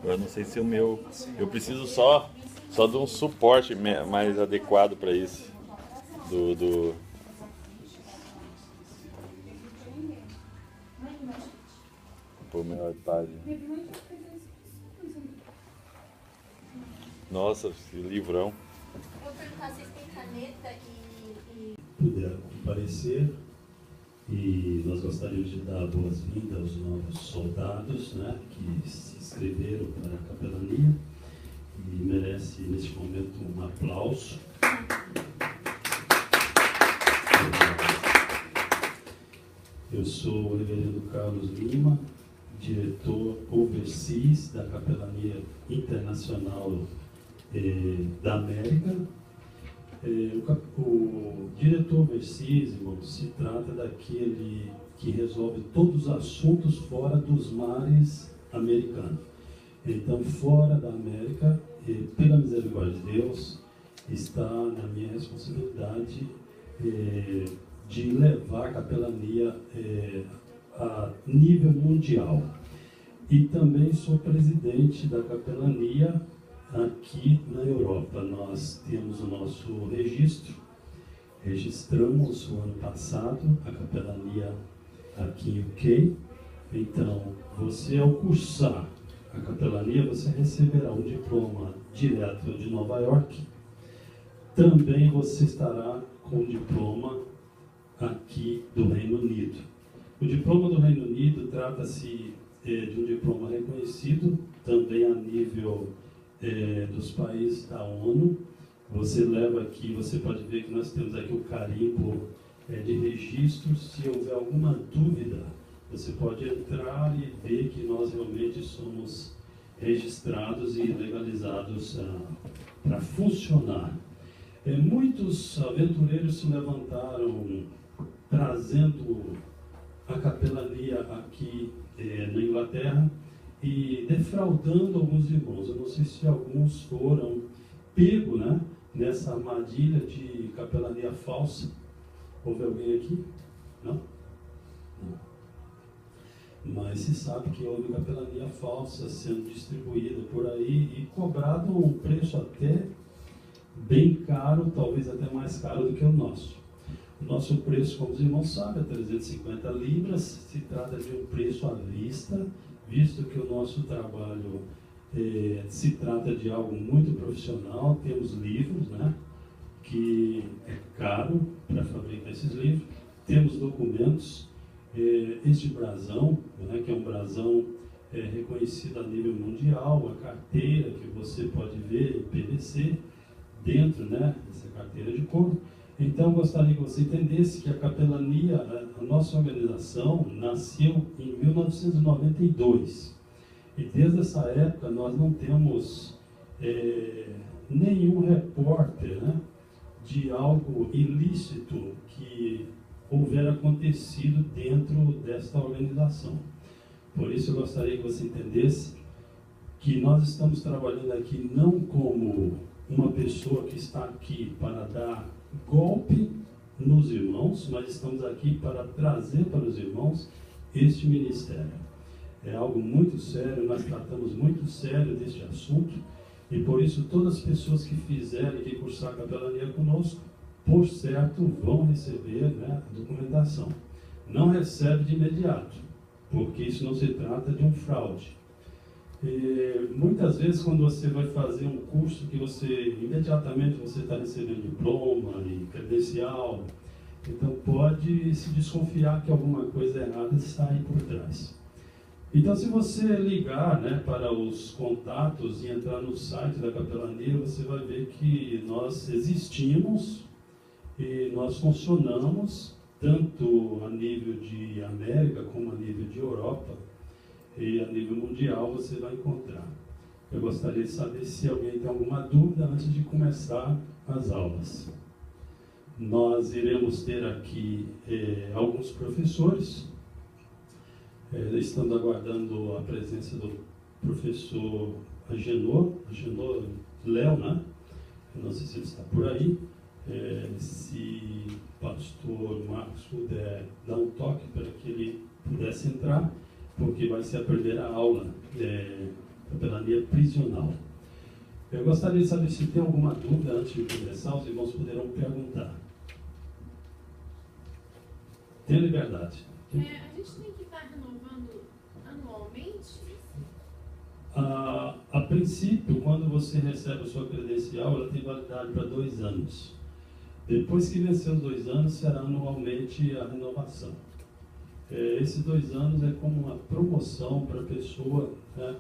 Eu não sei se o meu... Eu preciso só de um suporte mais adequado para isso. Pô, meu iPad. Nossa, que livrão. Eu vou perguntar se vocês têm caneta e... Puderam comparecer, e nós gostaríamos de dar boas-vindas aos novos soldados, né, que se inscreveram para a capelania e merece neste momento um aplauso. Eu sou o reverendo Carlos Lima, diretor overseas da Capelania Internacional da América. O diretor overseas, irmão, se trata daquele que resolve todos os assuntos fora dos mares americanos. Então, fora da América, pela misericórdia de Deus, está na minha responsabilidade de levar a capelania a nível mundial. E também sou presidente da capelania aqui na Europa. Nós temos o nosso registro, registramos o ano passado a capelania aqui em UK. Então, você ao cursar a capelania, você receberá um diploma direto de Nova York. Também você estará com o diploma aqui do Reino Unido. O diploma do Reino Unido trata-se de um diploma reconhecido também a nível dos países da ONU. Você leva aqui, você pode ver que nós temos aqui o carimbo de registro. Se houver alguma dúvida, você pode entrar e ver que nós realmente somos registrados e legalizados para funcionar. Muitos aventureiros se levantaram trazendo a capelania aqui na Inglaterra e defraudando alguns irmãos. Eu não sei se alguns foram pegos, né, nessa armadilha de capelania falsa. Houve alguém aqui? Não? Não. Mas se sabe que houve capelania falsa sendo distribuída por aí e cobrado um preço até bem caro, talvez até mais caro do que o nosso. O nosso preço, como os irmãos sabem, é 350 libras. Se trata de um preço à vista, visto que o nosso trabalho se trata de algo muito profissional. Temos livros, né, que é caro para fabricar esses livros. Temos documentos. Este brasão, né, que é um brasão reconhecido a nível mundial, a carteira que você pode ver em PVC, dentro, né, dessa carteira de couro. Então, gostaria que você entendesse que a capelania, a nossa organização, nasceu em 1992. E desde essa época nós não temos nenhum repórter, né, de algo ilícito que houver acontecido dentro desta organização. Por isso eu gostaria que você entendesse que nós estamos trabalhando aqui não como uma pessoa que está aqui para dar golpe nos irmãos, mas estamos aqui para trazer para os irmãos este ministério. É algo muito sério, nós tratamos muito sério deste assunto, e por isso todas as pessoas que fizerem, que cursar a capelania conosco, por certo, vão receber, né, a documentação. Não recebe de imediato, porque isso não se trata de um fraude. Muitas vezes, quando você vai fazer um curso que imediatamente você está recebendo diploma e credencial, então pode se desconfiar que alguma coisa errada está aí por trás. Então, se você ligar, né, para os contatos e entrar no site da capelania, você vai ver que nós existimos e nós funcionamos tanto a nível de América como a nível de Europa, e a nível mundial você vai encontrar. Eu gostaria de saber se alguém tem alguma dúvida antes de começar as aulas. Nós iremos ter aqui alguns professores. Estamos aguardando a presença do professor Agenor Léo, né? Eu não sei se ele está por aí. Se pastor Marcos puder dar um toque para que ele pudesse entrar, porque vai ser a primeira aula, capelania prisional. Eu gostaria de saber se tem alguma dúvida antes de começar, os irmãos poderão perguntar. Tenha liberdade. A gente tem que estar renovando anualmente? A princípio, quando você recebe a sua credencial, ela tem validade para 2 anos. Depois que vencer os 2 anos, será anualmente a renovação. Esses 2 anos é como uma promoção para a pessoa, né,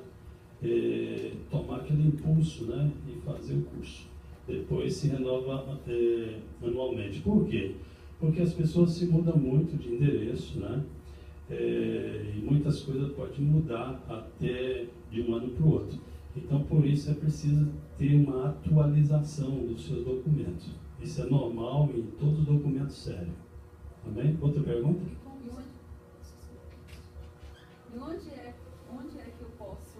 tomar aquele impulso, né, e fazer o curso. Depois se renova anualmente. Por quê? Porque as pessoas se mudam muito de endereço, né? E muitas coisas podem mudar até de um ano para o outro. Então, por isso é preciso ter uma atualização dos seus documentos. Isso é normal em todos os documentos sérios. Amém? Outra pergunta? E onde é que eu posso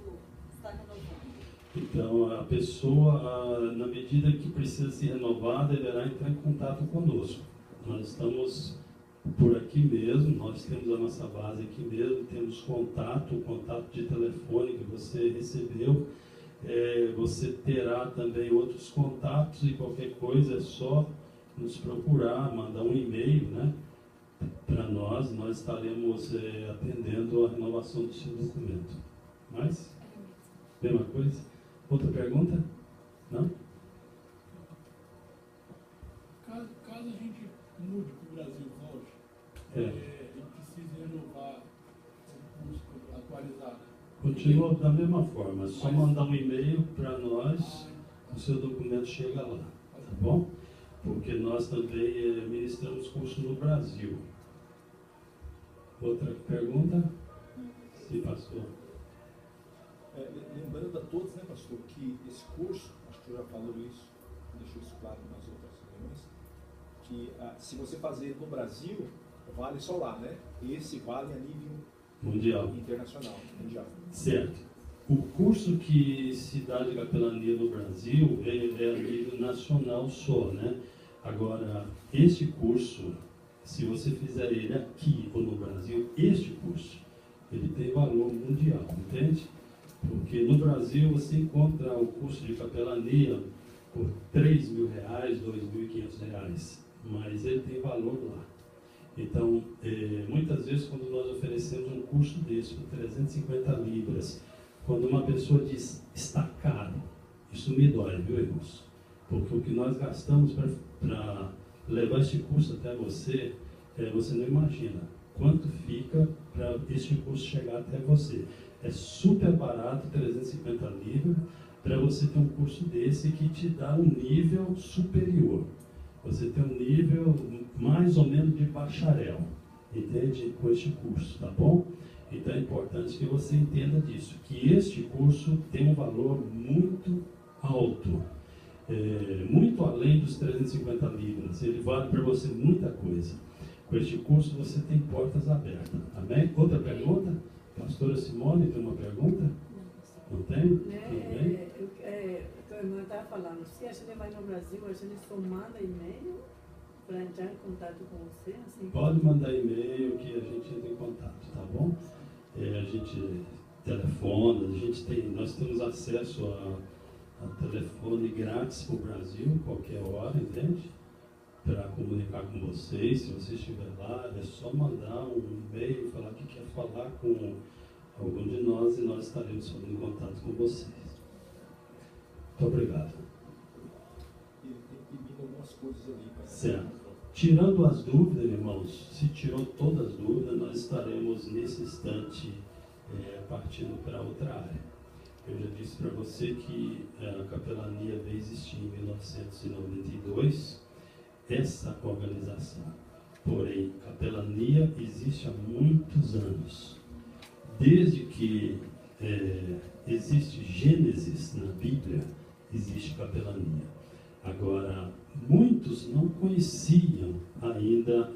estar renovando? Então, a pessoa, na medida que precisa se renovar, deverá entrar em contato conosco. Nós estamos por aqui mesmo, nós temos a nossa base aqui mesmo, temos contato, o contato de telefone que você recebeu. Você terá também outros contatos e qualquer coisa é só nos procurar, mandar um e-mail, né, para nós estaremos atendendo a renovação do seu documento. Mais? Mesma coisa? Outra pergunta? Não? Caso a gente mude para o Brasil hoje, e precise renovar o curso atualizado. Continua da mesma forma, é só mandar um e-mail para nós, o seu documento chega lá, tá bom? Porque nós também ministramos curso no Brasil. Outra pergunta? Sim, pastor. Lembrando a todos, né, pastor, que esse curso, acho que eu já falou isso, deixou isso claro nas outras reuniões, que se você fazer no Brasil, vale só lá, né? Esse vale a nível Mundial. Internacional, mundial. Certo. O curso que se dá de capelania no Brasil é a nível nacional só, né? Agora, este curso, se você fizer ele aqui ou no Brasil, este curso, ele tem valor mundial, entende? Porque no Brasil você encontra o curso de capelania por R$3.000, R$2.500, mas ele tem valor lá. Então, muitas vezes quando nós oferecemos um curso desse por 350 libras, quando uma pessoa diz, está caro, isso me dói, viu, irmãos? Porque o que nós gastamos para levar este curso até você, você não imagina quanto fica para este curso chegar até você. É super barato, 350 libras, para você ter um curso desse que te dá um nível superior. Você tem um nível mais ou menos de bacharel, entende? Com este curso, tá bom? Então é importante que você entenda disso, que este curso tem um valor muito alto, muito além dos 350 libras. Ele vale para você muita coisa. Com este curso você tem portas abertas, amém? Outra pergunta? Pastora Simone, tem uma pergunta? Não tem? Tua irmã estava falando, se a gente vai no Brasil, a gente só manda e-mail para entrar em contato com você? Assim? Pode mandar e-mail que a gente entra em contato, tá bom? A gente telefona, nós temos acesso a telefone grátis para o Brasil, qualquer hora, entende? Para comunicar com vocês, se você estiver lá, é só mandar um e-mail, falar que quer falar com algum de nós e nós estaremos falando em contato com vocês. Muito obrigado. Ele tem pedido algumas coisas ali. Certo. Tirando as dúvidas, irmãos, se tirou todas as dúvidas, nós estaremos nesse instante partindo para outra área. Eu já disse para você que a capelania veio existir em 1992, essa organização. Porém, capelania existe há muitos anos. Desde que existe Gênesis na Bíblia, existe capelania. Agora, muitos não conheciam ainda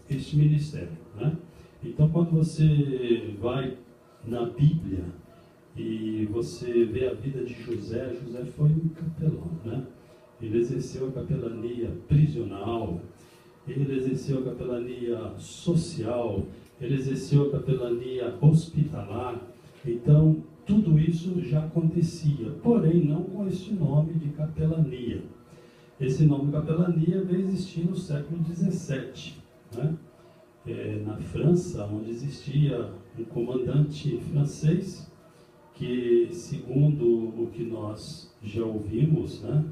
este ministério, né? Então, quando você vai na Bíblia e você vê a vida de José, José foi um capelão, né? Ele exerceu a capelania prisional, ele exerceu a capelania social, ele exerceu a capelania hospitalar. Então, tudo isso já acontecia, porém não com esse nome de capelania. Esse nome capelania veio existir no século XVII, né? Na França, onde existia um comandante francês que, segundo o que nós já ouvimos, né,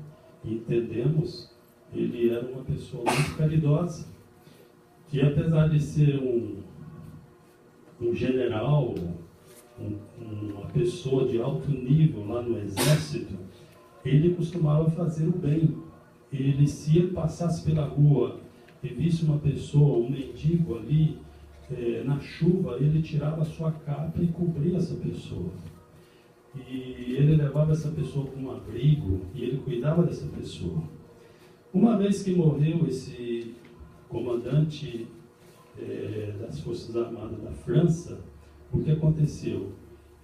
e entendemos, ele era uma pessoa muito caridosa, que apesar de ser um general, uma pessoa de alto nível lá no exército, ele costumava fazer o bem. Ele, se ele passasse pela rua e visse uma pessoa, um mendigo ali, na chuva, ele tirava a sua capa e cobria essa pessoa. E ele levava essa pessoa para um abrigo e ele cuidava dessa pessoa. Uma vez que morreu esse comandante das Forças Armadas da França, o que aconteceu?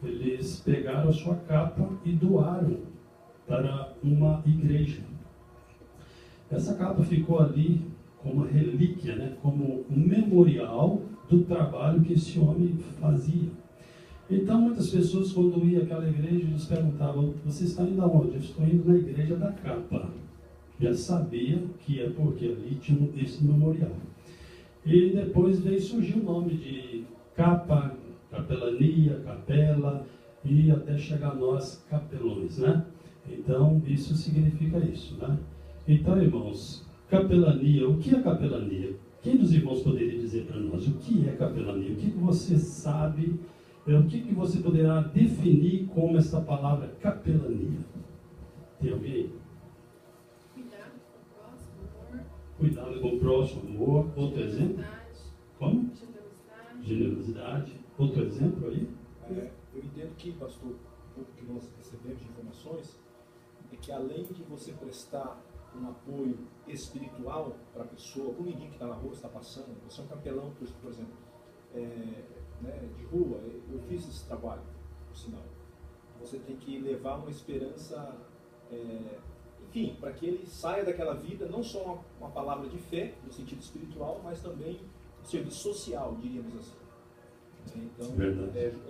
Eles pegaram a sua capa e doaram para uma igreja. Essa capa ficou ali como uma relíquia, né? Como um memorial do trabalho que esse homem fazia. Então, muitas pessoas, quando iam àquela igreja, eles perguntavam: você está indo aonde? Eu estou indo na igreja da capa. Já sabia que é porque ali tinha esse memorial. E depois veio surgir o nome de capa, capelania, capela, e até chegar a nós, capelões, né? Então, isso significa isso, né? Então, irmãos, capelania, o que é capelania? Quem dos irmãos poderia dizer para nós o que é capelania? O que você sabe, o que você poderá definir como essa palavra capelania? Tem alguém? Cuidado com o próximo, amor. Cuidado com o próximo, amor. Outro exemplo? Como? Generosidade. Generosidade. Outro exemplo aí? Eu entendo que, pastor, o pouco que nós recebemos de informações, é que além de você prestar um apoio espiritual para a pessoa, o menino que está na rua, está passando, você é um capelão, por exemplo, de rua, eu fiz esse trabalho, por sinal. Você tem que levar uma esperança, enfim, para que ele saia daquela vida, não só uma palavra de fé, no sentido espiritual, mas também um serviço social, diríamos assim. Então,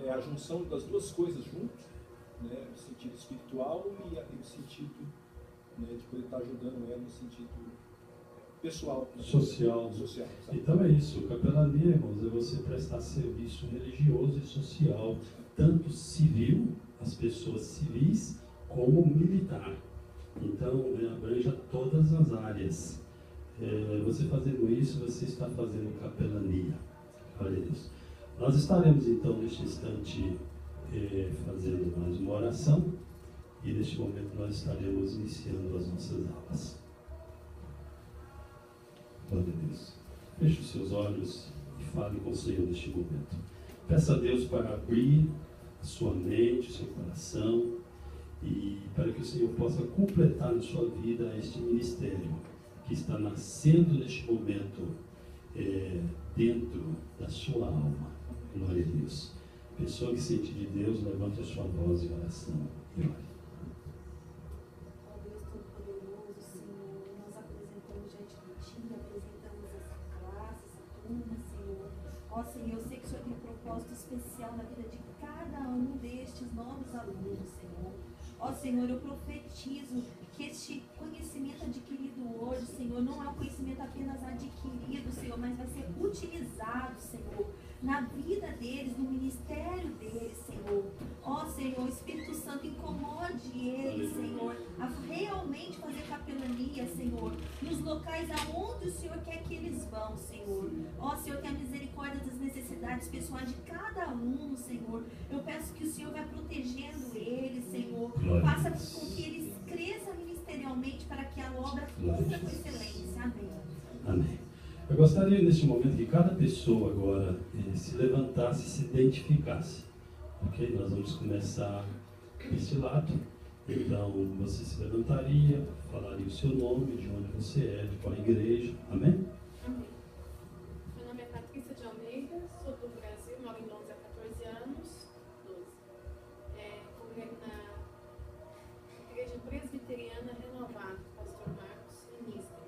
é a junção das duas coisas juntas, né, no sentido espiritual e no sentido, né, de poder estar ajudando ela no sentido pessoal. Social. Então é isso, capelania, irmãos, é você prestar serviço religioso e social, tanto civil, as pessoas civis, como militar. Então, abrange todas as áreas. Você fazendo isso, você está fazendo capelania. Olha isso. Nós estaremos então neste instante fazendo mais uma oração e neste momento nós estaremos iniciando as nossas aulas. Glória a Deus. Feche os seus olhos e fale com o Senhor neste momento. Peça a Deus para abrir a sua mente, o seu coração e para que o Senhor possa completar na sua vida este ministério que está nascendo neste momento dentro da sua alma. Glória a Deus. Pessoa que sente de Deus, levante a sua voz em oração e ore. Ó Deus Todo-Poderoso, Senhor, nós apresentamos diante de Ti, apresentamos essa classe, essa turma, Senhor. Ó Senhor, eu sei que o Senhor tem um propósito especial na vida de cada um destes novos alunos, Senhor. Ó Senhor, eu profetizo que este conhecimento adquirido hoje, Senhor, não é um conhecimento apenas adquirido, Senhor, mas vai ser utilizado, Senhor, na vida deles, no ministério deles, Senhor. Ó Senhor, Espírito Santo, incomode eles, Senhor, a realmente fazer capelania, Senhor, nos locais aonde o Senhor quer que eles vão, Senhor. Ó Senhor, tenha misericórdia das necessidades pessoais de cada aluno, Senhor. Eu peço que o Senhor vai protegendo eles, Senhor. Faça com que eles cresçam ministerialmente para que a obra cumpra com excelência. Amém. Amém. Eu gostaria neste momento que cada pessoa agora se levantasse e se identificasse. Ok? Nós vamos começar desse lado. Então você se levantaria, falaria o seu nome, de onde você é, de qual igreja. Amém? Amém. Meu nome é Patrícia de Almeida, sou do Brasil, moro em Londres há 14 anos. 12. Congrego na Igreja Presbiteriana Renovada, Pastor Marcos, em Mister.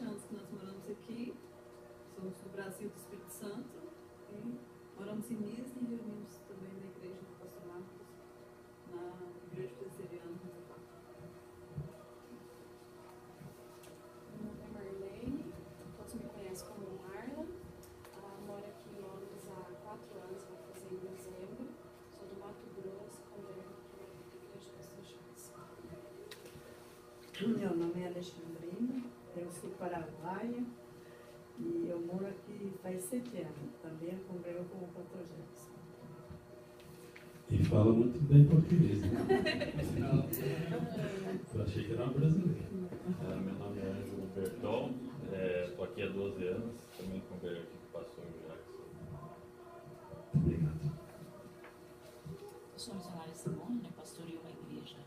anos que nós moramos aqui, somos do Brasil, do Espírito Santo, e moramos em Minas e reunimos também na igreja do Pastor Marcos, na igreja presbiteriana. Meu nome é Marlene, todos me conhecem como Marla. Moro aqui em Londres há 4 anos, vou fazer em dezembro. Sou do Mato Grosso, congrego aqui na igreja do Pastor Charles. Meu nome é Alexandrina, eu sou paraguaia e eu moro aqui faz 7 anos. Também congrego com o Pastor Jackson. E fala muito bem português, né? Eu achei que era uma brasileira. Meu nome é Ângelo Berton, estou aqui há 12 anos, também congrego aqui com o pastor Jackson. Obrigado. Eu sou missionária Simone, né? Pastoreio uma igreja,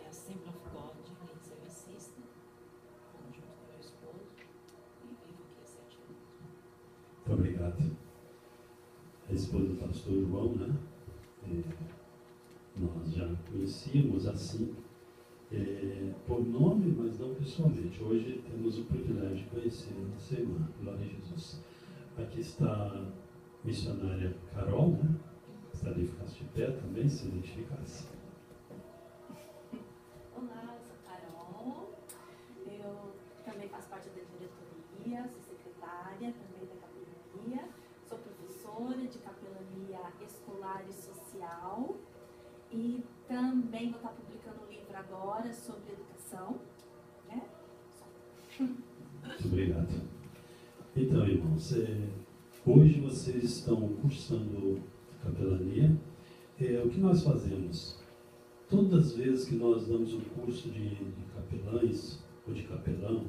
Assembly of God, em São Assista, junto com meu esposo, e vivo aqui há 7 anos. Muito obrigado. A esposa do pastor João, né? Nós já conhecíamos assim, por nome, mas não pessoalmente. Hoje temos o privilégio de conhecer a nossa irmã, glória a Jesus. Aqui está a missionária Carol, né? Gostaria de ficasse de pé também, se identificasse. Olá, eu sou Carol, eu também faço parte da diretoria, sou secretária também da capelania, sou professora de capelania escolar e social e também vou estar publicando um livro agora sobre educação, né? Muito obrigado. Então, irmãos, hoje vocês estão cursando capelania. O que nós fazemos? Todas as vezes que nós damos um curso de capelães ou de capelão,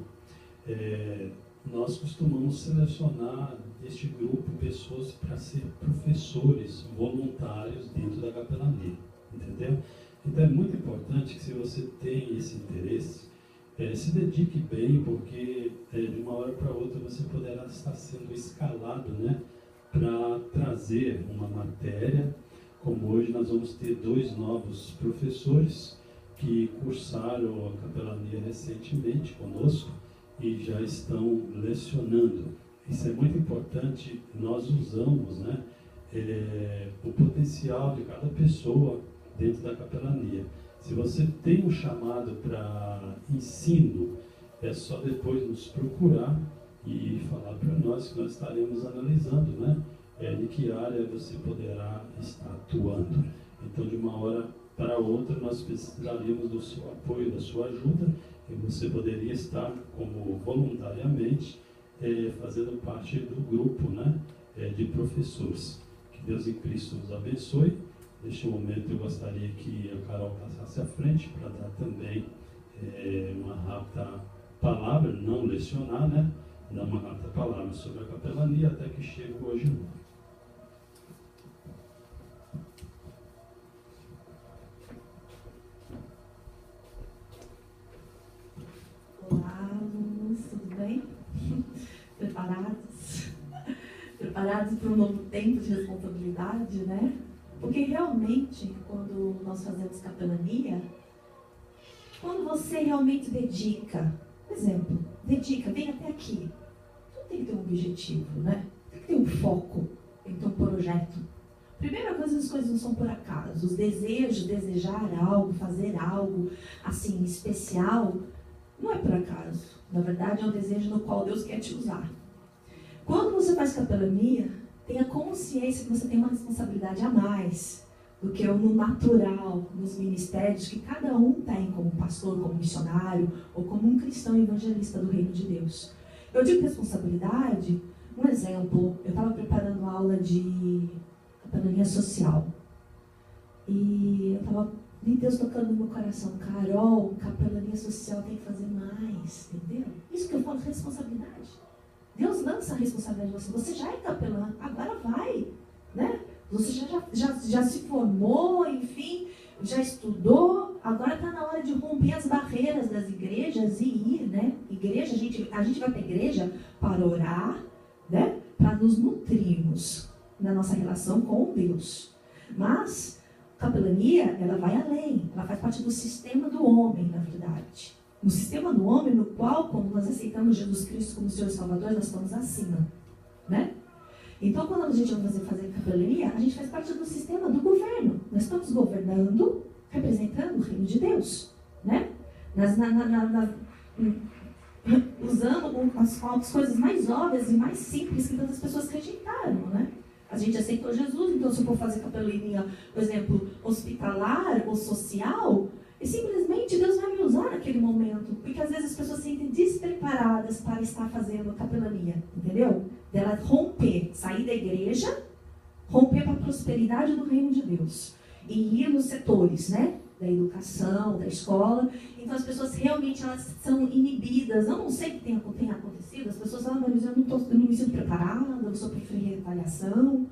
nós costumamos selecionar este grupo pessoas para ser professores voluntários dentro da capelania, entendeu? Então é muito importante que, se você tem esse interesse, se dedique bem, porque de uma hora para outra você poderá estar sendo escalado, né, para trazer uma matéria. Como hoje nós vamos ter 2 novos professores que cursaram a capelania recentemente conosco e já estão lecionando. Isso é muito importante. Nós usamos, né, o potencial de cada pessoa dentro da capelania. Se você tem um chamado para ensino, é só depois nos procurar e falar para nós, que nós estaremos analisando, né, em que área você poderá estar atuando. Então, de uma hora para outra, nós precisaríamos do seu apoio, da sua ajuda, e você poderia estar como voluntariamente fazendo parte do grupo, né, de professores. Que Deus em Cristo nos abençoe. Neste momento eu gostaria que a Carol passasse à frente para dar também uma rápida palavra, não lecionar, né? Dar uma rápida palavra sobre a capelania até que chegue hoje. Olá, alunos, tudo bem? Preparados? Preparados para um novo tempo de responsabilidade, né? Porque realmente, quando nós fazemos capelania, quando você realmente dedica, por exemplo, vem até aqui, tudo tem que ter um objetivo, né? Tem que ter um foco, tem que ter um projeto. Primeira coisa, as coisas não são por acaso. Os desejos, desejar algo, fazer algo assim especial, não é por acaso. Na verdade, é um desejo no qual Deus quer te usar. Quando você faz capelania, tenha consciência que você tem uma responsabilidade a mais do que no natural, nos ministérios, que cada um tem como pastor, como missionário, ou como um cristão evangelista do reino de Deus. Eu digo responsabilidade, um exemplo, eu estava preparando aula de capelania social. E eu estava, Deus tocando no meu coração, Carol, capelania social tem que fazer mais, entendeu? Isso que eu falo, responsabilidade. Deus lança a responsabilidade em você. Você já é capelã, agora vai, né? Você já se formou, enfim, já estudou, agora está na hora de romper as barreiras das igrejas e ir, né? Igreja, a gente vai para a igreja para orar, né? Para nos nutrirmos na nossa relação com Deus. Mas capelania, ela vai além, ela faz parte do sistema do homem, na verdade. no sistema do homem, no qual, quando nós aceitamos Jesus Cristo como Senhor e Salvador, nós estamos acima, né? Então, quando a gente vai fazer capelania, a gente faz parte do sistema do governo. Nós estamos governando, representando o reino de Deus, né? Usando as coisas mais óbvias e mais simples que tantas pessoas rejeitaram, né? A gente aceitou Jesus, então se eu for fazer capelania, por exemplo, hospitalar ou social, e simplesmente Deus vai me usar naquele momento, porque às vezes as pessoas se sentem despreparadas para estar fazendo capelania, entendeu? Dela romper, sair da igreja, romper para a prosperidade do reino de Deus, e ir nos setores, né? Da educação, da escola. Então as pessoas realmente elas são inibidas. Eu não sei o que tem acontecido. As pessoas falam, mas eu não me sinto preparada, eu sofri retaliação.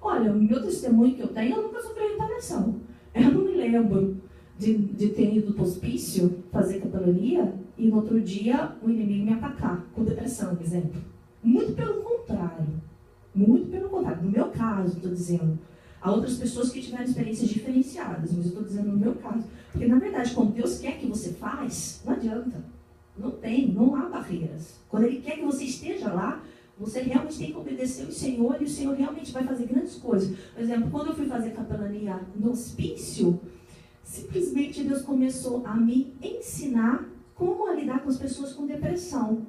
Olha, o meu testemunho que eu tenho, eu nunca sofri retaliação. Eu não me lembro de ter ido para o hospício fazer capelania e no outro dia o inimigo me atacar com depressão, por exemplo. Muito pelo contrário. Muito pelo contrário. No meu caso, estou dizendo. Há outras pessoas que tiveram experiências diferenciadas, mas eu estou dizendo no meu caso. Porque, na verdade, quando Deus quer que você faz, não adianta. Não há barreiras. Quando Ele quer que você esteja lá, você realmente tem que obedecer o Senhor e o Senhor realmente vai fazer grandes coisas. Por exemplo, quando eu fui fazer capelania no hospício, simplesmente Deus começou a me ensinar como a lidar com as pessoas com depressão.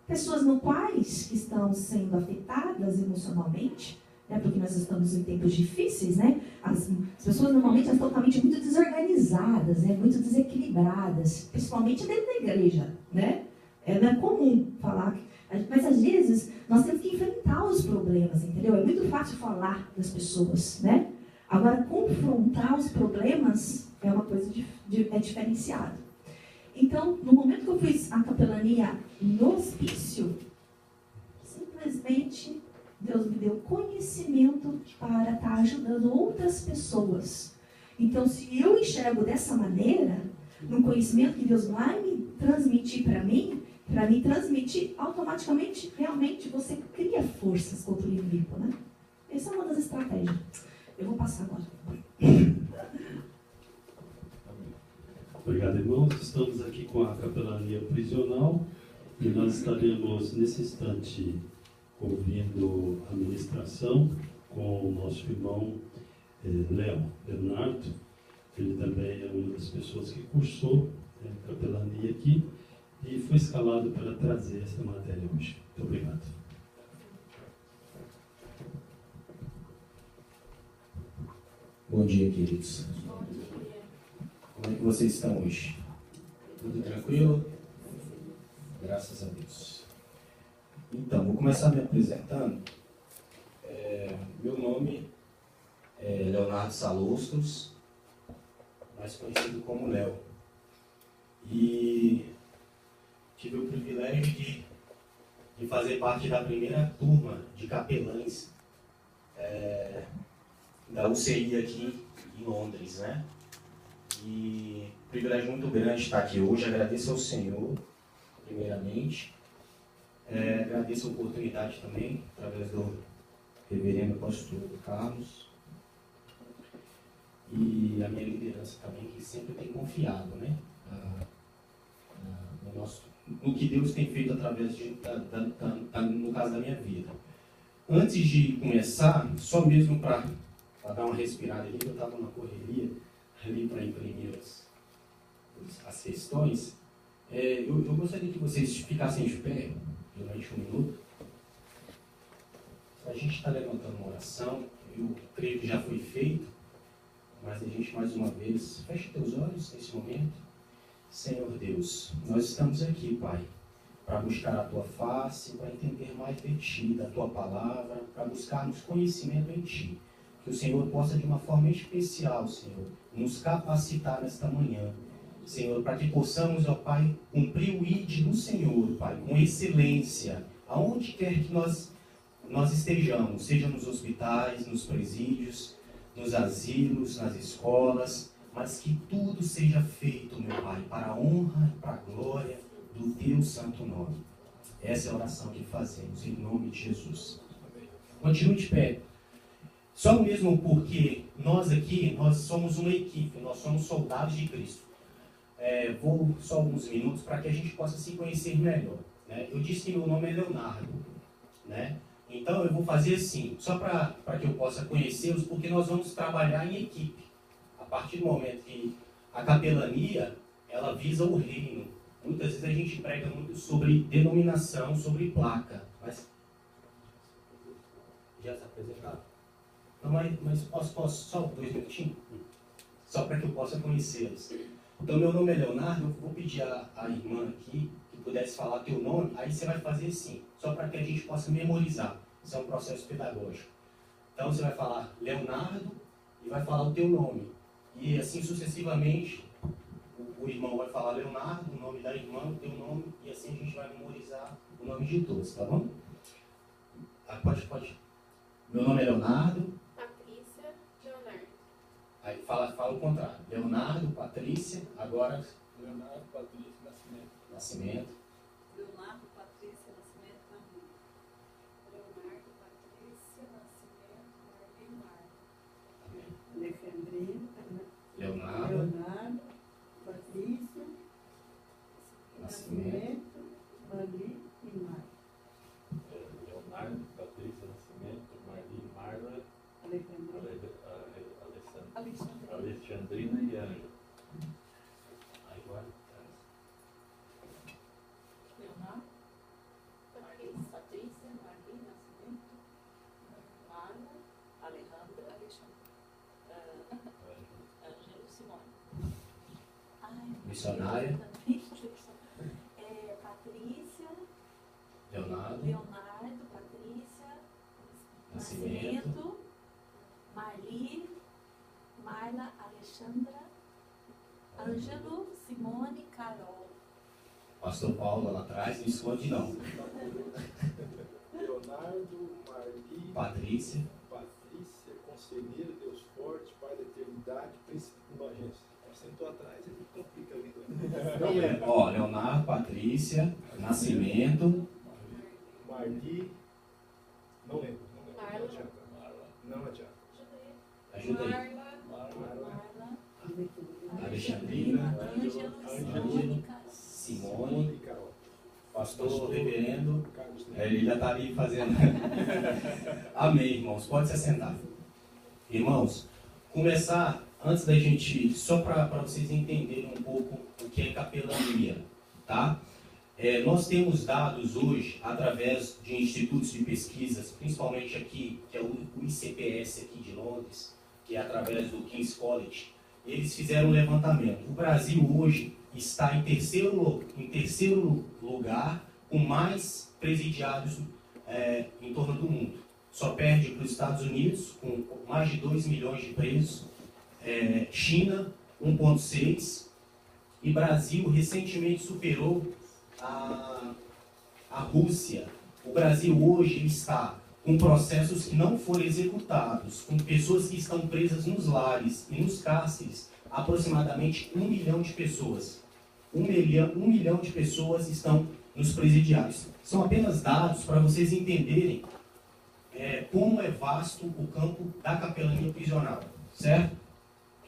Pessoas no quais que estão sendo afetadas emocionalmente, porque nós estamos em tempos difíceis, né? As pessoas normalmente são totalmente muito desorganizadas, né? Muito desequilibradas, principalmente dentro da igreja, né? Não é comum falar, mas às vezes nós temos que enfrentar os problemas, entendeu? É muito fácil falar das pessoas, né? Agora, confrontar os problemas é uma coisa diferenciada. Então, no momento que eu fiz a capelania no hospício, simplesmente Deus me deu conhecimento para estar ajudando outras pessoas. Então, se eu enxergo dessa maneira, no conhecimento que Deus vai me transmitir para mim transmitir, automaticamente, realmente, você cria forças contra o inimigo, né? Essa é uma das estratégias. Eu vou passar agora. Obrigado, irmãos. Estamos aqui com a capelania prisional e nós estaremos, nesse instante, ouvindo a ministração com o nosso irmão Léo Bernardo. Ele também é uma das pessoas que cursou capelania aqui e foi escalado para trazer essa matéria hoje. Muito obrigado. Bom dia, queridos. Como é que vocês estão hoje? Tudo tranquilo? Graças a Deus. Então, vou começar me apresentando. Meu nome é Leonardo Salostros, mais conhecido como Léo. E tive o privilégio de fazer parte da primeira turma de capelães da UCI aqui em Londres, né? E privilégio muito grande estar aqui hoje. Agradeço ao Senhor, primeiramente. Agradeço a oportunidade também, através do reverendo pastor Carlos e a minha liderança também, que sempre tem confiado, né, no que Deus tem feito através no caso da minha vida. Antes de começar, só mesmo para dar uma respirada ali, eu estava na correria ali para imprimir as questões, eu gostaria que vocês ficassem de pé durante um minuto. A gente está levantando uma oração, eu creio que já foi feito, mas a gente mais uma vez, feche teus olhos nesse momento. Senhor Deus, nós estamos aqui, Pai, para buscar a Tua face, para entender mais de Ti, da Tua palavra, para buscarmos conhecimento em Ti. Que o Senhor possa, de uma forma especial, Senhor, nos capacitar nesta manhã, Senhor, para que possamos, ó Pai, cumprir o ID do Senhor, Pai, com excelência, aonde quer que nós estejamos, seja nos hospitais, nos presídios, nos asilos, nas escolas, mas que tudo seja feito, meu Pai, para a honra e para a glória do Teu santo nome. Essa é a oração que fazemos, em nome de Jesus. Continue de pé. Só mesmo porque nós aqui, nós somos uma equipe, nós somos soldados de Cristo. vou só alguns minutos para que a gente possa se conhecer melhor. Né? Eu disse que meu nome é Leonardo, né? Então eu vou fazer assim, só para que eu possa conhecê-los, porque nós vamos trabalhar em equipe. A partir do momento que a capelania, ela visa o reino. Muitas vezes a gente prega muito sobre denominação, sobre placa. Mas já se apresentaram? Não, mas posso só 2 minutinhos? Só para que eu possa conhecê-los. Então, meu nome é Leonardo, eu vou pedir à irmã aqui que pudesse falar teu nome, aí você vai fazer assim, só para que a gente possa memorizar. Isso é um processo pedagógico. Então, você vai falar Leonardo e vai falar o teu nome. E assim sucessivamente, o irmão vai falar Leonardo, o nome da irmã, o teu nome, e assim a gente vai memorizar o nome de todos, tá bom? Pode. Meu nome é Leonardo. Patrícia, Leonardo. Aí fala o contrário. Leonardo, Patrícia, agora... Leonardo, Patrícia, Nascimento. Leonardo, Patrícia, Nascimento, Marli. Leonardo, Patrícia, Nascimento, Marli, Marta. Amém. Alexandrina, Leonardo, Leonardo, Patrícia, Nascimento. Marli e Marta. Leonardo, Patrícia, Nascimento, Marli, Marla, Alexandrina e Ângela. Aí agora. Leonardo, Patrícia, Marli, Nascimento, Marla, Alejandra, Ângelo, Simone. Missionária. Patrícia, Leonardo, Leonardo, Patrícia, Nascimento. Marli, Marla, Alexandra, Ângelo, Simone, Carol. Pastor Paulo lá atrás, não esconde não. Leonardo, Marli, Patrícia, Conselheiro, Deus forte, Pai da eternidade, Príncipe de indulgência. Sentou atrás, ele complica a vida. ó, Leonardo, Patrícia, Nascimento, Marli, não lembro. Marla. Não adianta. Não adianta. ajuda aí. Marla. Alexandrina, Ângelo, Ângelo, Simone, E Carol. pastor reverendo, Carlos. ele já está ali fazendo. Amém, irmãos, pode se assentar. Irmãos, começar, antes da gente, só para vocês entenderem um pouco o que é capelania, tá? Nós temos dados hoje, através de institutos de pesquisas, principalmente aqui, que é o ICPS aqui de Londres, que é através do King's College, eles fizeram um levantamento. O Brasil hoje está em terceiro lugar, com mais presidiários em torno do mundo. Só perde para os Estados Unidos, com mais de 2 milhões de presos, China, 1,6, e Brasil recentemente superou a Rússia. O Brasil hoje está com processos que não foram executados, com pessoas que estão presas nos lares e nos cárceres, aproximadamente 1 milhão de pessoas. 1 milhão de pessoas estão nos presidiários. São apenas dados para vocês entenderem como é vasto o campo da capelania prisional, certo?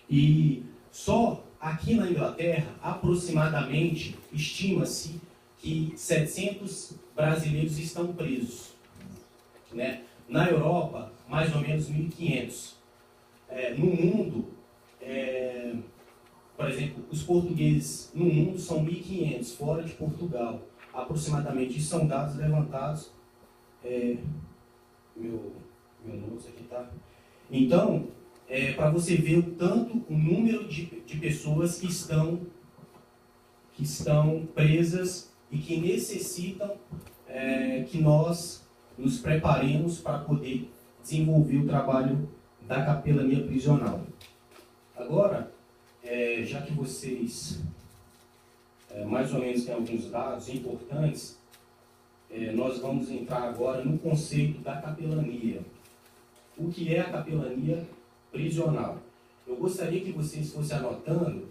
E só aqui na Inglaterra, aproximadamente, estima-se que 700 brasileiros estão presos, né? Na Europa, mais ou menos 1.500. No mundo, por exemplo, os portugueses no mundo são 1.500, fora de Portugal, aproximadamente. Isso são dados levantados. Meu notes aqui tá. Então, para você ver o tanto, o número de pessoas que estão presas e que necessitam que nós nos preparemos para poder desenvolver o trabalho da capelania prisional. Agora, já que vocês mais ou menos têm alguns dados importantes, nós vamos entrar agora no conceito da capelania. O que é a capelania prisional? Eu gostaria que vocês fossem anotando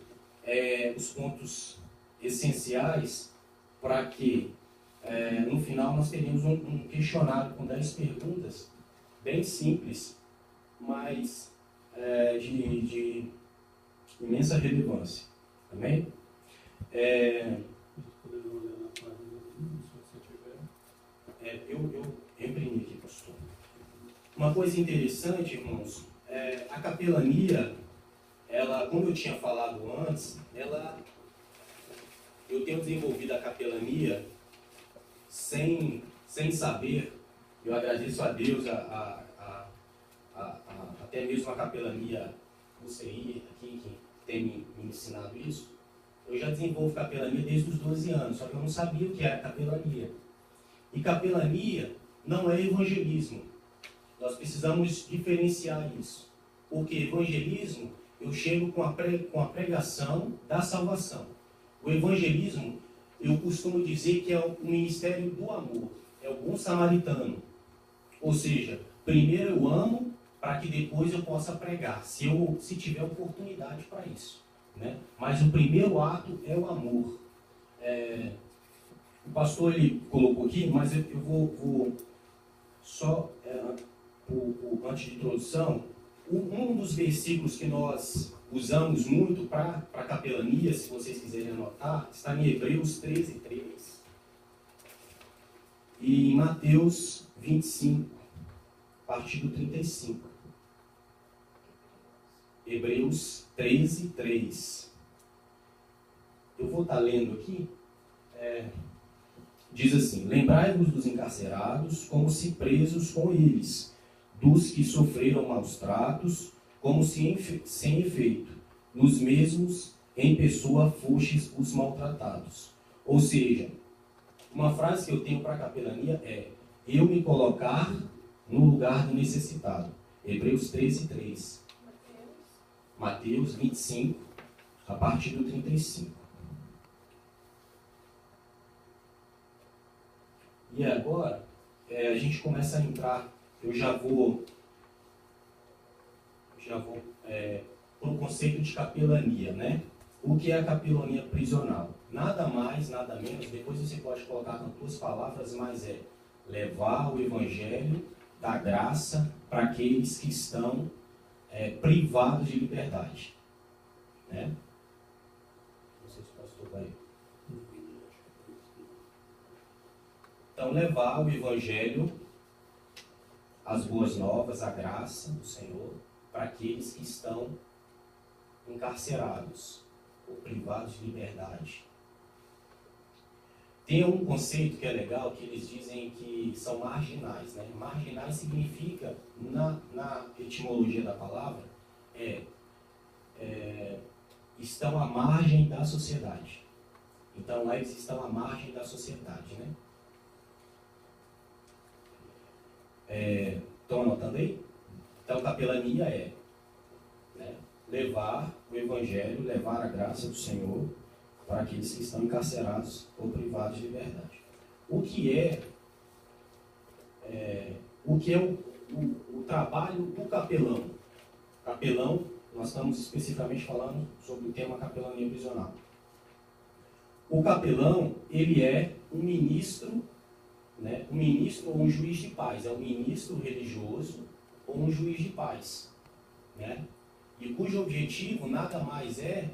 os pontos essenciais para que no final nós teremos um questionário com 10 perguntas, bem simples, mas de imensa relevância. Amém? Eu imprimi aqui, pastor. Uma coisa interessante, irmãos, a capelania, ela, como eu tinha falado antes, eu tenho desenvolvido a capelania sem saber. Eu agradeço a Deus, até mesmo a capelania do CI aqui, que tem me ensinado isso. Eu já desenvolvo capelania desde os 12 anos, só que eu não sabia o que era capelania. E capelania não é evangelismo. Nós precisamos diferenciar isso. Porque evangelismo, eu chego com a pregação da salvação. O evangelismo, eu costumo dizer que é o ministério do amor. É o bom samaritano. Ou seja, primeiro eu amo para que depois eu possa pregar, se tiver oportunidade para isso. Né? Mas o primeiro ato é o amor. O pastor ele colocou aqui, mas eu vou só, antes de introdução, um dos versículos que nós usamos muito para a capelania, se vocês quiserem anotar, está em Hebreus 13:3 e em Mateus 25, a partir do 35. Hebreus 13:3. Eu vou estar lendo aqui. Diz assim: lembrai-vos dos encarcerados, como se presos com eles, dos que sofreram maus tratos, como se sem efeito, nos mesmos em pessoa fostes os maltratados. Ou seja, uma frase que eu tenho para a capelania é: eu me colocar no lugar do necessitado. Hebreus 13:3. Mateus 25, a partir do 35. E agora, a gente começa a entrar, eu já vou para o conceito de capelania, né? O que é a capelania prisional? Nada mais, nada menos, depois você pode colocar com duas palavras, mas é levar o evangelho da graça para aqueles que estão privados de liberdade. Né? Não sei se o pastor vai... Então, levar o evangelho, as boas novas, a graça do Senhor, para aqueles que estão encarcerados ou privados de liberdade. Tem um conceito que é legal, que eles dizem que são marginais. Né? Marginais significa, na etimologia da palavra, estão à margem da sociedade. Então, lá eles estão à margem da sociedade. Né? Estão anotando aí? Então, capelania é levar o evangelho, levar a graça do Senhor para aqueles que estão encarcerados ou privados de liberdade. O que é o trabalho do capelão? Capelão, nós estamos especificamente falando sobre o tema capelania prisional. O capelão, ele é um ministro, né? Um ministro ou um juiz de paz. É um ministro religioso ou um juiz de paz. Né? E cujo objetivo nada mais é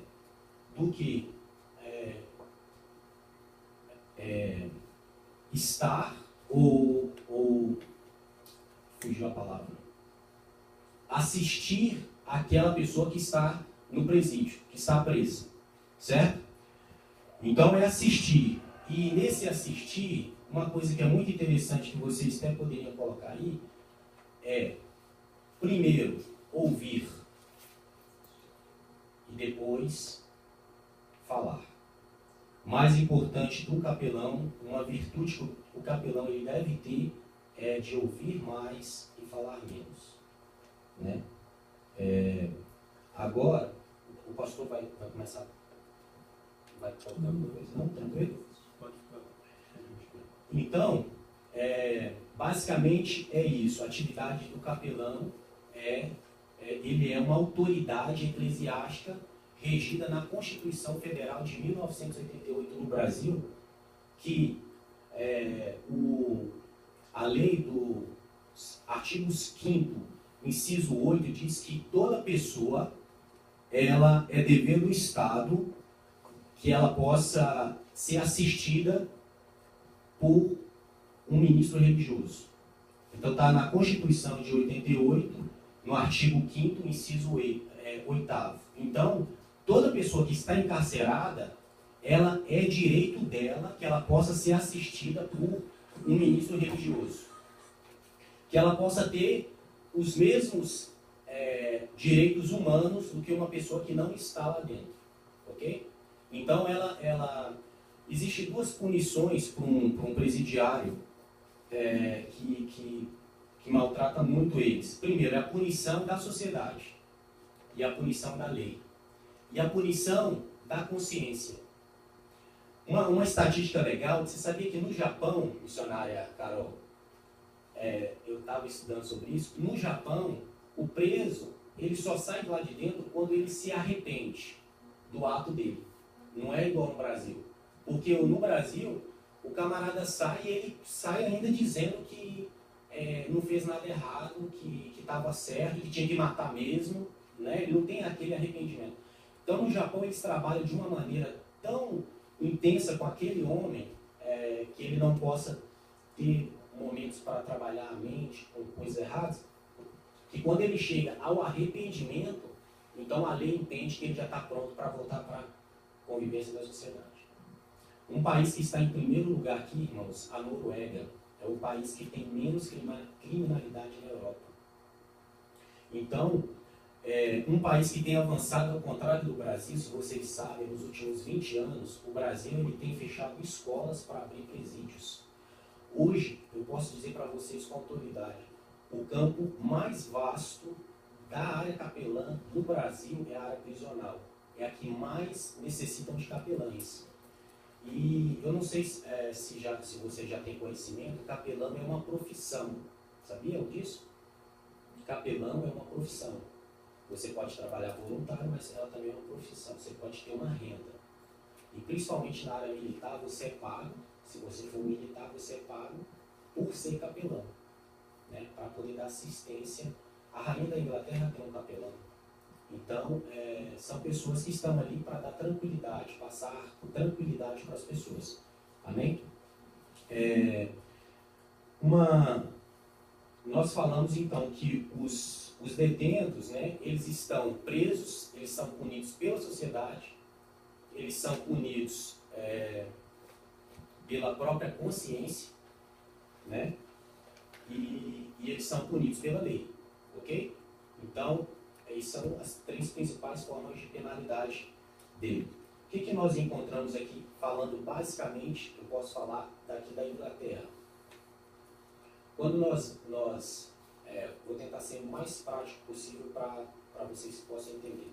do que estar ou fugiu a palavra, assistir aquela pessoa que está no presídio, que está presa, certo? Então é assistir. E nesse assistir, uma coisa que é muito interessante que vocês até poderiam colocar aí é, primeiro, ouvir e depois falar. Mais importante do capelão, uma virtude que o capelão ele deve ter é de ouvir mais e falar menos. Né? Agora, o pastor vai começar. Vai colocar alguma coisa? Não, tranquilo? Pode ficar. Então, basicamente é isso. A atividade do capelão ele é uma autoridade eclesiástica regida na Constituição Federal de 1988 no Brasil, que a lei do artigo 5º, inciso 8, diz que toda pessoa ela é dever do Estado que ela possa ser assistida por um ministro religioso. Então está na Constituição de 88, no artigo 5º, inciso 8º. Então, toda pessoa que está encarcerada, ela é direito dela que ela possa ser assistida por um ministro religioso. Que ela possa ter os mesmos direitos humanos do que uma pessoa que não está lá dentro. Ok? Então, existe duas punições para um presidiário que maltrata muito eles. Primeiro, é a punição da sociedade e a punição da lei. E a punição da consciência. Uma estatística legal, você sabia que no Japão, missionária Carol, eu estava estudando sobre isso, no Japão, o preso, ele só sai de lá de dentro quando ele se arrepende do ato dele. Não é igual no Brasil. Porque no Brasil, o camarada sai e ele sai ainda dizendo que não fez nada errado, que estava certo, que tinha que matar mesmo, né? Ele não tem aquele arrependimento. Então, no Japão, eles trabalham de uma maneira tão intensa com aquele homem que ele não possa ter momentos para trabalhar a mente com coisas erradas, que quando ele chega ao arrependimento, então a lei entende que ele já está pronto para voltar para a convivência da sociedade. Um país que está em primeiro lugar aqui, irmãos, a Noruega, é o país que tem menos criminalidade na Europa. Então, um país que tem avançado ao contrário do Brasil, se vocês sabem, nos últimos 20 anos, o Brasil ele tem fechado escolas para abrir presídios. Hoje, eu posso dizer para vocês com autoridade, o campo mais vasto da área capelã do Brasil é a área prisional. É a que mais necessitam de capelães. E eu não sei se você já tem conhecimento, capelão é uma profissão. Sabiam disso? Capelão é uma profissão. Você pode trabalhar voluntário, mas ela também é uma profissão. Você pode ter uma renda. E principalmente na área militar, você é pago. Se você for militar, você é pago por ser capelão, né? Para poder dar assistência. A rainha da Inglaterra tem um capelão. Então, são pessoas que estão ali para dar tranquilidade, passar tranquilidade para as pessoas. Amém? Nós falamos então que os detentos, né, eles estão presos, eles são punidos pela sociedade, eles são punidos pela própria consciência, né, e eles são punidos pela lei, ok? Então, essas são as três principais formas de penalidade dele. O que nós encontramos aqui, falando basicamente, eu posso falar daqui da Inglaterra. Quando vou tentar ser o mais prático possível para vocês possam entender.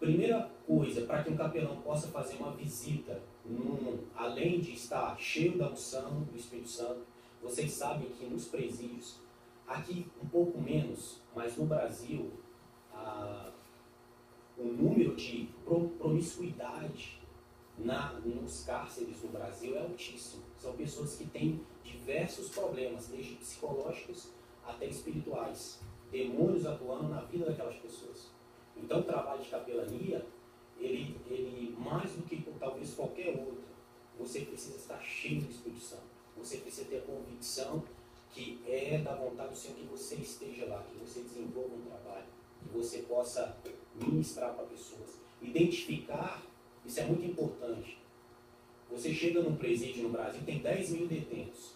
Primeira coisa, para que um capelão possa fazer uma visita, além de estar cheio da unção do Espírito Santo, vocês sabem que nos presídios, aqui um pouco menos, mas no Brasil, o número de promiscuidade nos cárceres no Brasil é altíssimo. São pessoas que têm diversos problemas, desde psicológicos até espirituais. Demônios atuando na vida daquelas pessoas. Então o trabalho de capelania, ele mais do que talvez qualquer outro, você precisa estar cheio do Espírito Santo. Você precisa ter a convicção que é da vontade do Senhor que você esteja lá, que você desenvolva um trabalho, que você possa ministrar para pessoas. Identificar, isso é muito importante. Você chega num presídio no Brasil, tem 10 mil detentos.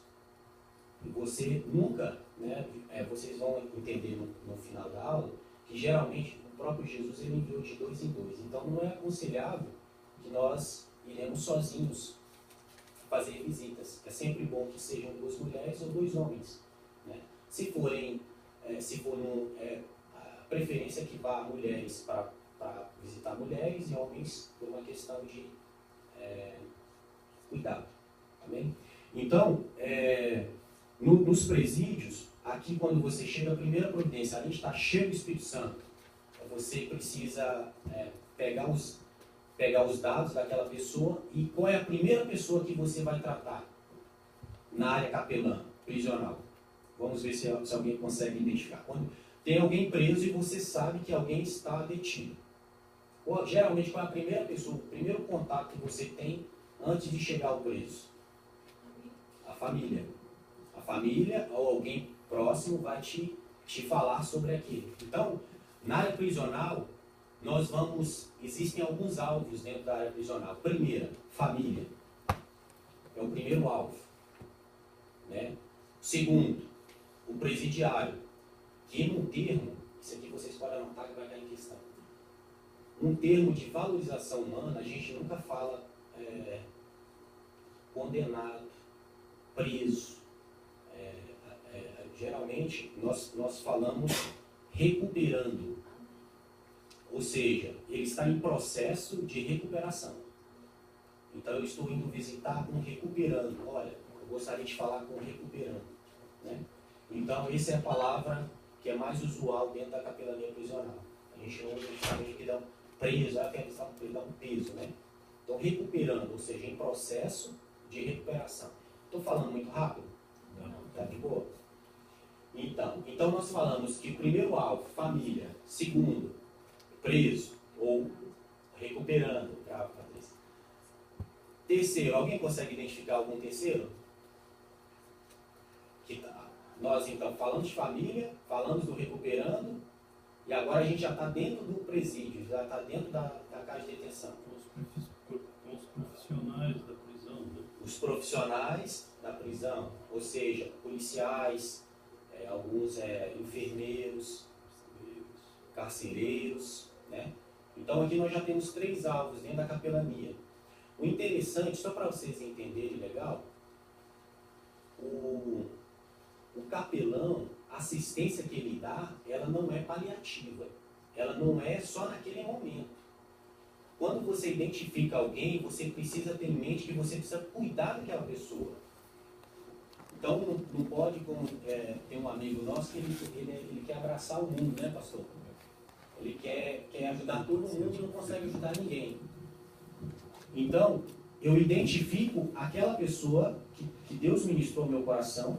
E você nunca, né, vocês vão entender no final da aula, que geralmente o próprio Jesus ele enviou de 2 em 2. Então não é aconselhável que nós iremos sozinhos fazer visitas. É sempre bom que sejam 2 mulheres ou 2 homens. Né? Se for a preferência é que vá mulheres para visitar mulheres e homens por uma questão de cuidado. Amém? Então, nos presídios, aqui quando você chega, a primeira providência, além de estar cheio do Espírito Santo, você precisa pegar os dados daquela pessoa e qual é a primeira pessoa que você vai tratar na área capelã, prisional. Vamos ver se alguém consegue identificar. Quando tem alguém preso e você sabe que alguém está detido. Geralmente, qual é a primeira pessoa, o primeiro contato que você tem antes de chegar ao preso? A família. A família ou alguém próximo vai te falar sobre aquilo. Então, na área prisional, existem alguns alvos dentro da área prisional. Primeira, família. É o primeiro alvo. Né? Segundo, o presidiário. Que num termo, isso aqui vocês podem anotar que vai cair em questão. Um termo de valorização humana, a gente nunca fala condenado, preso. Geralmente, nós falamos recuperando. Ou seja, ele está em processo de recuperação. Então, eu estou indo visitar um recuperando. Olha, eu gostaria de falar com um recuperando. Né? Então, essa é a palavra que é mais usual dentro da capelania prisional. A gente não sabe que dá um preso, a questão dá um peso. Né? Então, recuperando, ou seja, em processo de recuperação. Estou falando muito rápido? Não. Tá de boa? Então nós falamos que o primeiro alvo, família. Segundo, preso ou recuperando. Terceiro, alguém consegue identificar algum terceiro? Nós então falamos de família, falamos do recuperando, e agora a gente já está dentro do presídio, já está dentro da casa de detenção. Os profissionais da prisão, né? Os profissionais da prisão, ou seja, policiais, alguns enfermeiros, carcereiros, né? Então aqui nós já temos 3 alvos dentro da capelania. O interessante, só para vocês entenderem legal, o capelão, a assistência que ele dá, ela não é paliativa. Ela não é só naquele momento. Quando você identifica alguém, você precisa ter em mente que você precisa cuidar daquela pessoa. Então, não pode, como tem um amigo nosso, que ele quer abraçar o mundo, né, pastor? Ele quer ajudar todo mundo e não consegue ajudar ninguém. Então, eu identifico aquela pessoa que Deus ministrou no meu coração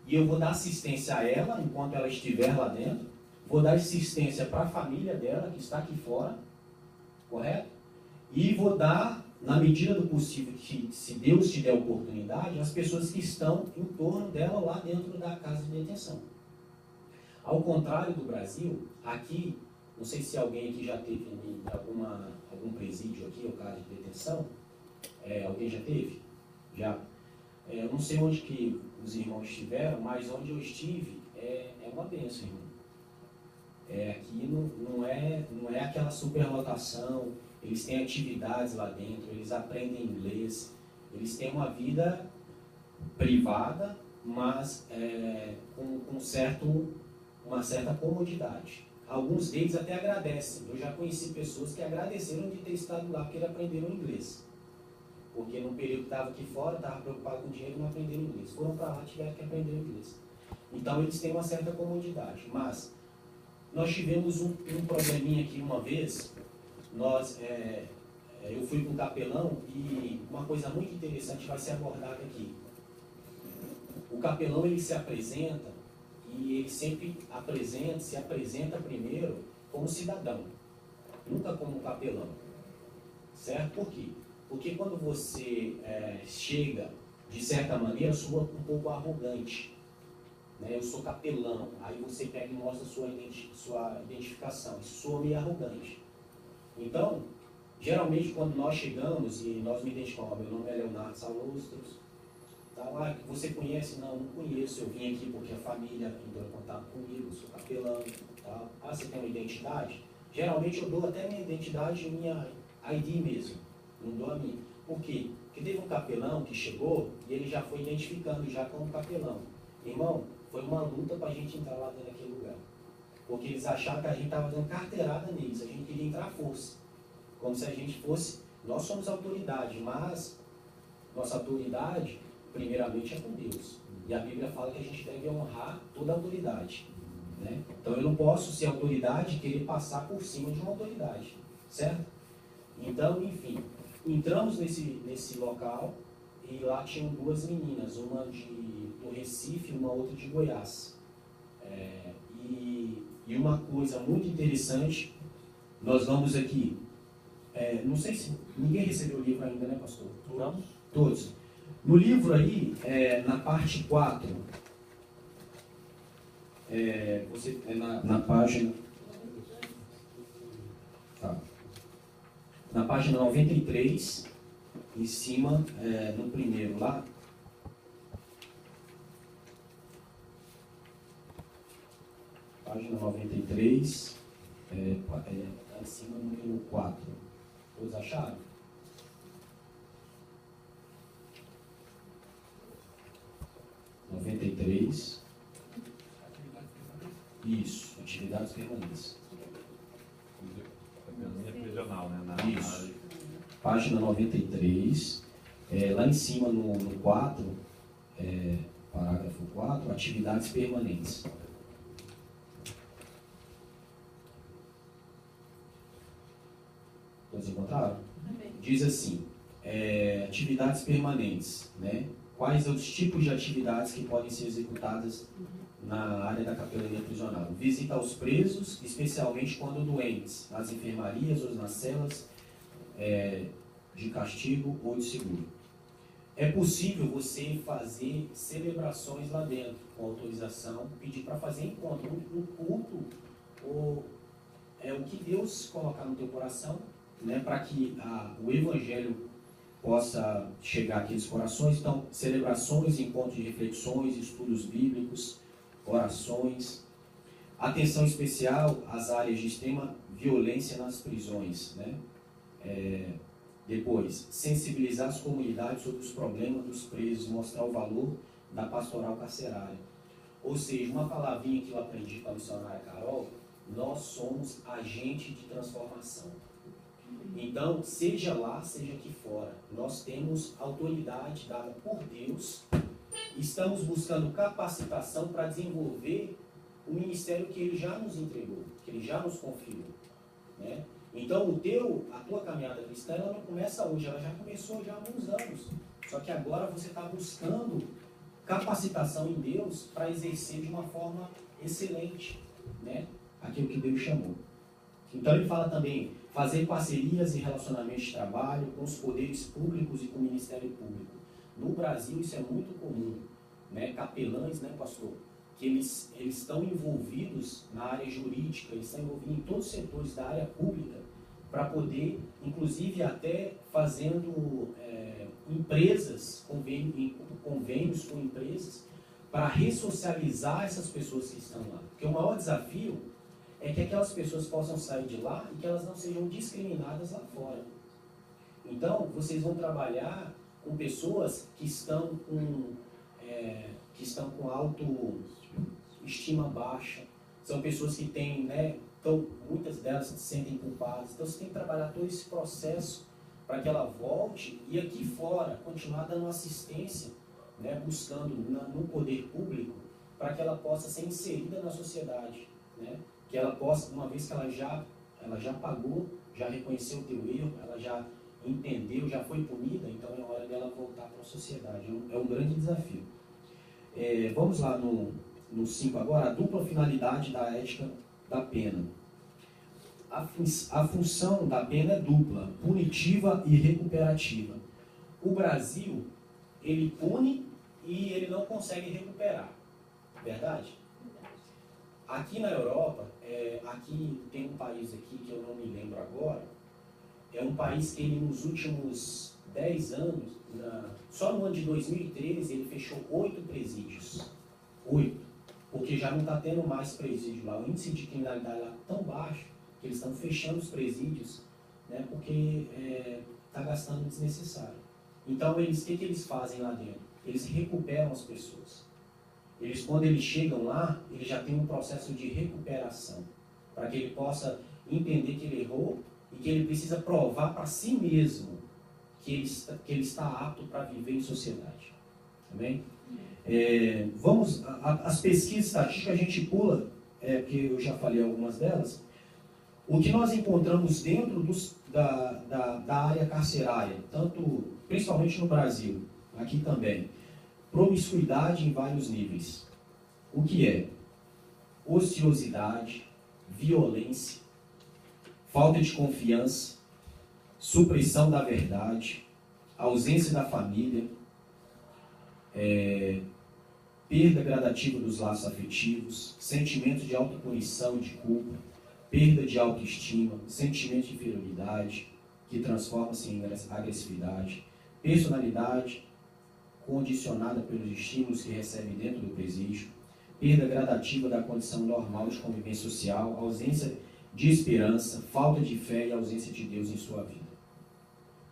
e eu vou dar assistência a ela enquanto ela estiver lá dentro, vou dar assistência para a família dela que está aqui fora, correto? E vou dar, na medida do possível, que se Deus te der oportunidade, as pessoas que estão em torno dela lá dentro da casa de detenção. Ao contrário do Brasil, aqui, não sei se alguém aqui já teve em algum presídio aqui, ou casa de detenção, alguém já teve? Já. Eu não sei onde que os irmãos estiveram, mas onde eu estive é uma bênção, irmão. Aqui não é aquela superlotação, eles têm atividades lá dentro, eles aprendem inglês, eles têm uma vida privada, mas com uma certa comodidade. Alguns deles até agradecem. Eu já conheci pessoas que agradeceram de ter estado lá porque eles aprenderam inglês. Porque no período que estava aqui fora, estava preocupado com dinheiro e não aprenderam inglês. Foram para lá e tiveram que aprender inglês. Então eles têm uma certa comodidade. Mas nós tivemos um probleminha aqui uma vez. Eu fui com o capelão e uma coisa muito interessante vai ser abordada aqui. O capelão ele se apresenta e ele sempre se apresenta primeiro como cidadão, nunca como capelão. Certo? Por quê? Porque quando você chega, de certa maneira, soa um pouco arrogante. Né? Eu sou capelão, aí você pega e mostra sua identificação, isso soa meio arrogante. Então, geralmente quando nós chegamos e nós me identificamos, meu nome é Leonardo Salostros, você conhece? Não conheço, eu vim aqui porque a família entrou em contato comigo, sou capelão, tal. Você tem uma identidade? Geralmente eu dou até minha identidade, minha ID mesmo, não dou a minha. Por quê? Porque teve um capelão que chegou e ele já foi identificando já como capelão. Irmão, foi uma luta para a gente entrar lá dentro daquele lugar. Porque eles acharam que a gente estava dando carteirada neles, a gente queria entrar à força. Como se a gente fosse, nós somos autoridade, mas nossa autoridade, primeiramente, é com Deus. E a Bíblia fala que a gente deve honrar toda a autoridade. Né? Então eu não posso ser autoridade e querer passar por cima de uma autoridade. Certo? Então, enfim, entramos nesse local e lá tinham 2 meninas, uma do Recife e uma outra de Goiás. E uma coisa muito interessante, nós vamos aqui não sei se ninguém recebeu o livro ainda, né, pastor? Não? Todos. No livro aí, na parte 4, você na página... Tá. Na página 93, em cima, no primeiro lá, página 93, lá em cima, número 4. Todos acharam? Isso, atividades permanentes. Regional, né? Isso. Página 93, lá em cima no 4, parágrafo 4, atividades permanentes. Todos encontraram? Diz assim, atividades permanentes, né? Quais os tipos de atividades que podem ser executadas na área da capelania prisional? Visita aos presos, especialmente quando doentes, nas enfermarias ou nas celas de castigo ou de seguro. É possível você fazer celebrações lá dentro, com autorização, pedir para fazer encontro, um culto, ou o que Deus colocar no teu coração, né, para que o Evangelho possa chegar àqueles corações. Então, celebrações, encontros de reflexões, estudos bíblicos, orações, atenção especial às áreas de extrema violência nas prisões, né? Depois, sensibilizar as comunidades sobre os problemas dos presos, mostrar o valor da pastoral carcerária. Ou seja, uma palavrinha que eu aprendi com a missionária Carol, nós somos agente de transformação. Então, seja lá, seja aqui fora, nós temos autoridade dada por Deus, estamos buscando capacitação para desenvolver o ministério que Ele já nos entregou, que Ele já nos confiou, né? Então, a tua caminhada cristã, ela não começa hoje, ela já começou já há alguns anos. Só que agora você está buscando capacitação em Deus para exercer de uma forma excelente, né, aquilo que Deus chamou. Então, ele fala também, fazer parcerias e relacionamentos de trabalho com os poderes públicos e com o Ministério Público. No Brasil, isso é muito comum, né? Capelães, né, pastor? Que eles estão envolvidos na área jurídica, eles estão envolvidos em todos os setores da área pública, para poder, inclusive até fazendo empresas, convênios com empresas, para ressocializar essas pessoas que estão lá. Porque o maior desafio é que aquelas pessoas possam sair de lá e que elas não sejam discriminadas lá fora. Então, vocês vão trabalhar com pessoas que estão com autoestima baixa, são pessoas que têm, né, então, muitas delas se sentem culpadas. Então, você tem que trabalhar todo esse processo para que ela volte e aqui fora continuar dando assistência, né, buscando no poder público, para que ela possa ser inserida na sociedade, né? Que ela possa, uma vez que ela já pagou, já reconheceu o teu erro, ela já entendeu, já foi punida, então é hora dela voltar para a sociedade. É um grande desafio. Vamos lá no 5 agora, a dupla finalidade da ética da pena. A função da pena é dupla, punitiva e recuperativa. O Brasil, ele pune e ele não consegue recuperar, verdade? Aqui na Europa, aqui tem um país aqui que eu não me lembro agora, é um país que ele nos últimos 10 anos, só no ano de 2013, ele fechou 8 presídios. 8. Porque já não está tendo mais presídio lá. O índice de criminalidade lá é tão baixo que eles estão fechando os presídios, né, porque está gastando desnecessário. Então, o que eles fazem lá dentro? Eles recuperam as pessoas. Quando eles chegam lá, eles já têm um processo de recuperação, para que ele possa entender que ele errou e que ele precisa provar para si mesmo que ele está apto para viver em sociedade. Amém? Vamos, as pesquisas estatísticas a gente pula, porque eu já falei algumas delas. O que nós encontramos dentro da área carcerária, principalmente no Brasil, aqui também, promiscuidade em vários níveis. O que é? Ociosidade, violência, falta de confiança, supressão da verdade, ausência da família, perda gradativa dos laços afetivos, sentimento de autopunição e de culpa, perda de autoestima, sentimento de inferioridade, que transforma-se em agressividade, personalidade condicionada pelos estímulos que recebe dentro do presídio, perda gradativa da condição normal de convivência social, ausência de esperança, falta de fé e ausência de Deus em sua vida.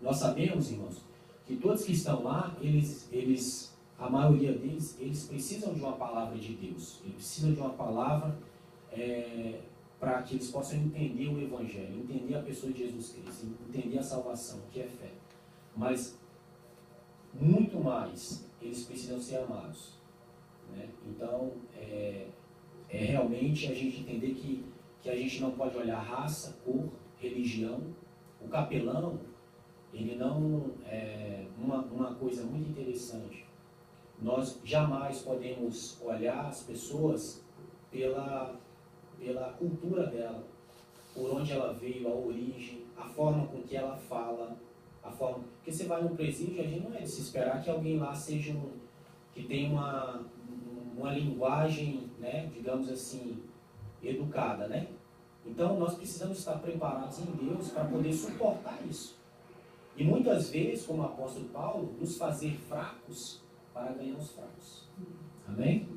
Nós sabemos, irmãos, que todos que estão lá, a maioria deles, eles precisam de uma palavra de Deus. Eles precisam de uma palavra para que eles possam entender o Evangelho, entender a pessoa de Jesus Cristo, entender a salvação, que é fé. Mas, muito mais, eles precisam ser amados. Né? Então, realmente a gente entender que a gente não pode olhar raça, cor, religião. O capelão, ele não é uma coisa muito interessante. Nós jamais podemos olhar as pessoas pela cultura dela, por onde ela veio, a origem, a forma com que ela fala, porque você vai no presídio, a gente não é de se esperar que alguém lá seja que tenha uma linguagem, né, digamos assim, educada, né? Então nós precisamos estar preparados em Deus para poder suportar isso. E muitas vezes, como o apóstolo Paulo, nos fazer fracos para ganhar os fracos. Amém?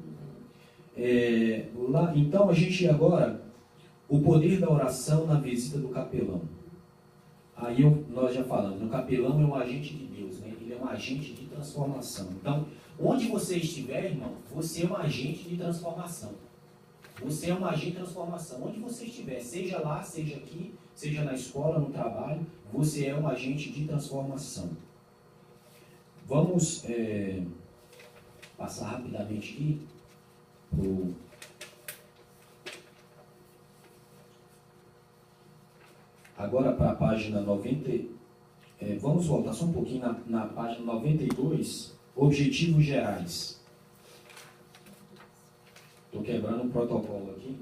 Então a gente agora, o poder da oração na visita do capelão. Aí nós já falamos, o capelão é um agente de Deus, né? Ele é um agente de transformação. Então, onde você estiver, irmão, você é um agente de transformação. Você é um agente de transformação. Onde você estiver, seja lá, seja aqui, seja na escola, no trabalho, você é um agente de transformação. Vamos passar rapidamente aqui agora para a página 90. Vamos voltar só um pouquinho na página 92, objetivos gerais. Estou quebrando um protocolo aqui.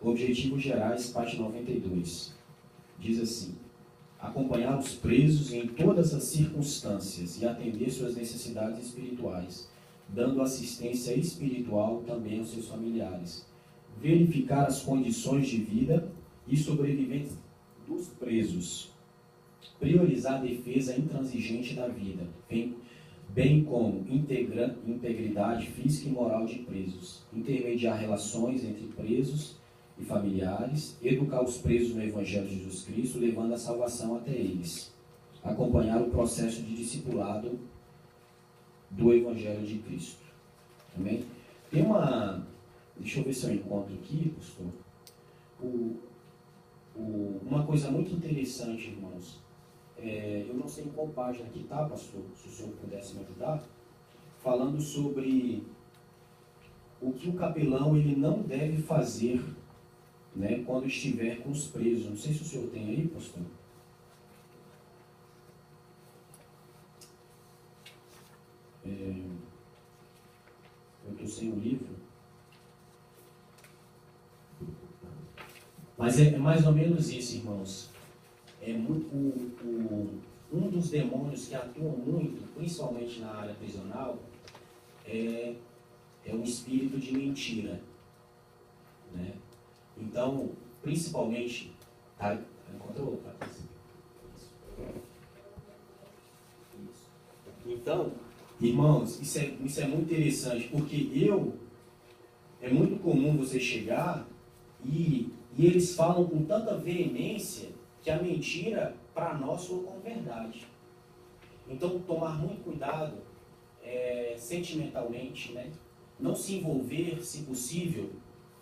Objetivos gerais, página 92. Diz assim: acompanhar os presos em todas as circunstâncias e atender suas necessidades espirituais, dando assistência espiritual também aos seus familiares. Verificar as condições de vida e sobrevivência dos presos. Priorizar a defesa intransigente da vida, bem como integridade física e moral de presos. Intermediar relações entre presos e familiares. Educar os presos no Evangelho de Jesus Cristo, levando a salvação até eles. Acompanhar o processo de discipulado do Evangelho de Cristo. Amém? Tem deixa eu ver se eu encontro aqui, pastor. Uma coisa muito interessante, irmãos. Eu não sei em qual página aqui está, pastor, se o senhor pudesse me ajudar, falando sobre o que o capelão ele não deve fazer, né, quando estiver com os presos. Não sei se o senhor tem aí, pastor. Eu estou sem o livro. Mas é mais ou menos isso, irmãos. Um dos demônios que atuam muito, principalmente na área prisional, é um espírito de mentira. Né? Então, principalmente... Encontrou? Isso. Então, irmãos, isso é muito interessante, porque é muito comum você chegar e eles falam com tanta veemência que a mentira, para nós, soa como verdade. Então, tomar muito cuidado sentimentalmente, né? Não se envolver, se possível,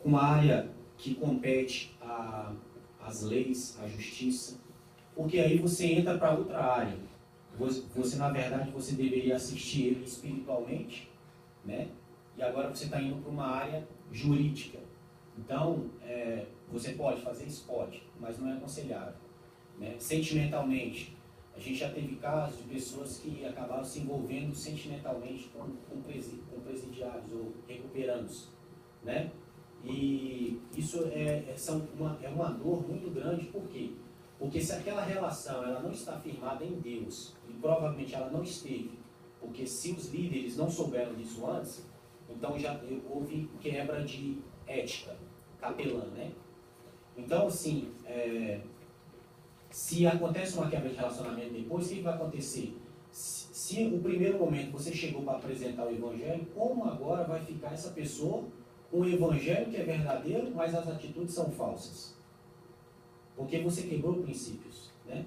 com a área que compete às leis, à justiça, porque aí você entra para outra área. Você, na verdade, você deveria assistir ele espiritualmente, né? E agora você está indo para uma área jurídica. Então, você pode fazer isso? Pode, mas não é aconselhável. Né? Sentimentalmente, a gente já teve casos de pessoas que acabaram se envolvendo sentimentalmente com presidiários ou recuperandos, né? E isso é uma dor muito grande, por quê? Porque se aquela relação ela não está firmada em Deus, e provavelmente ela não esteve, porque se os líderes não souberam disso antes, então já houve quebra de ética, capelã, né? Então, assim, se acontece uma quebra de relacionamento depois, o que vai acontecer? Se no primeiro momento você chegou para apresentar o Evangelho, como agora vai ficar essa pessoa com o Evangelho que é verdadeiro, mas as atitudes são falsas? Porque você quebrou princípios, né?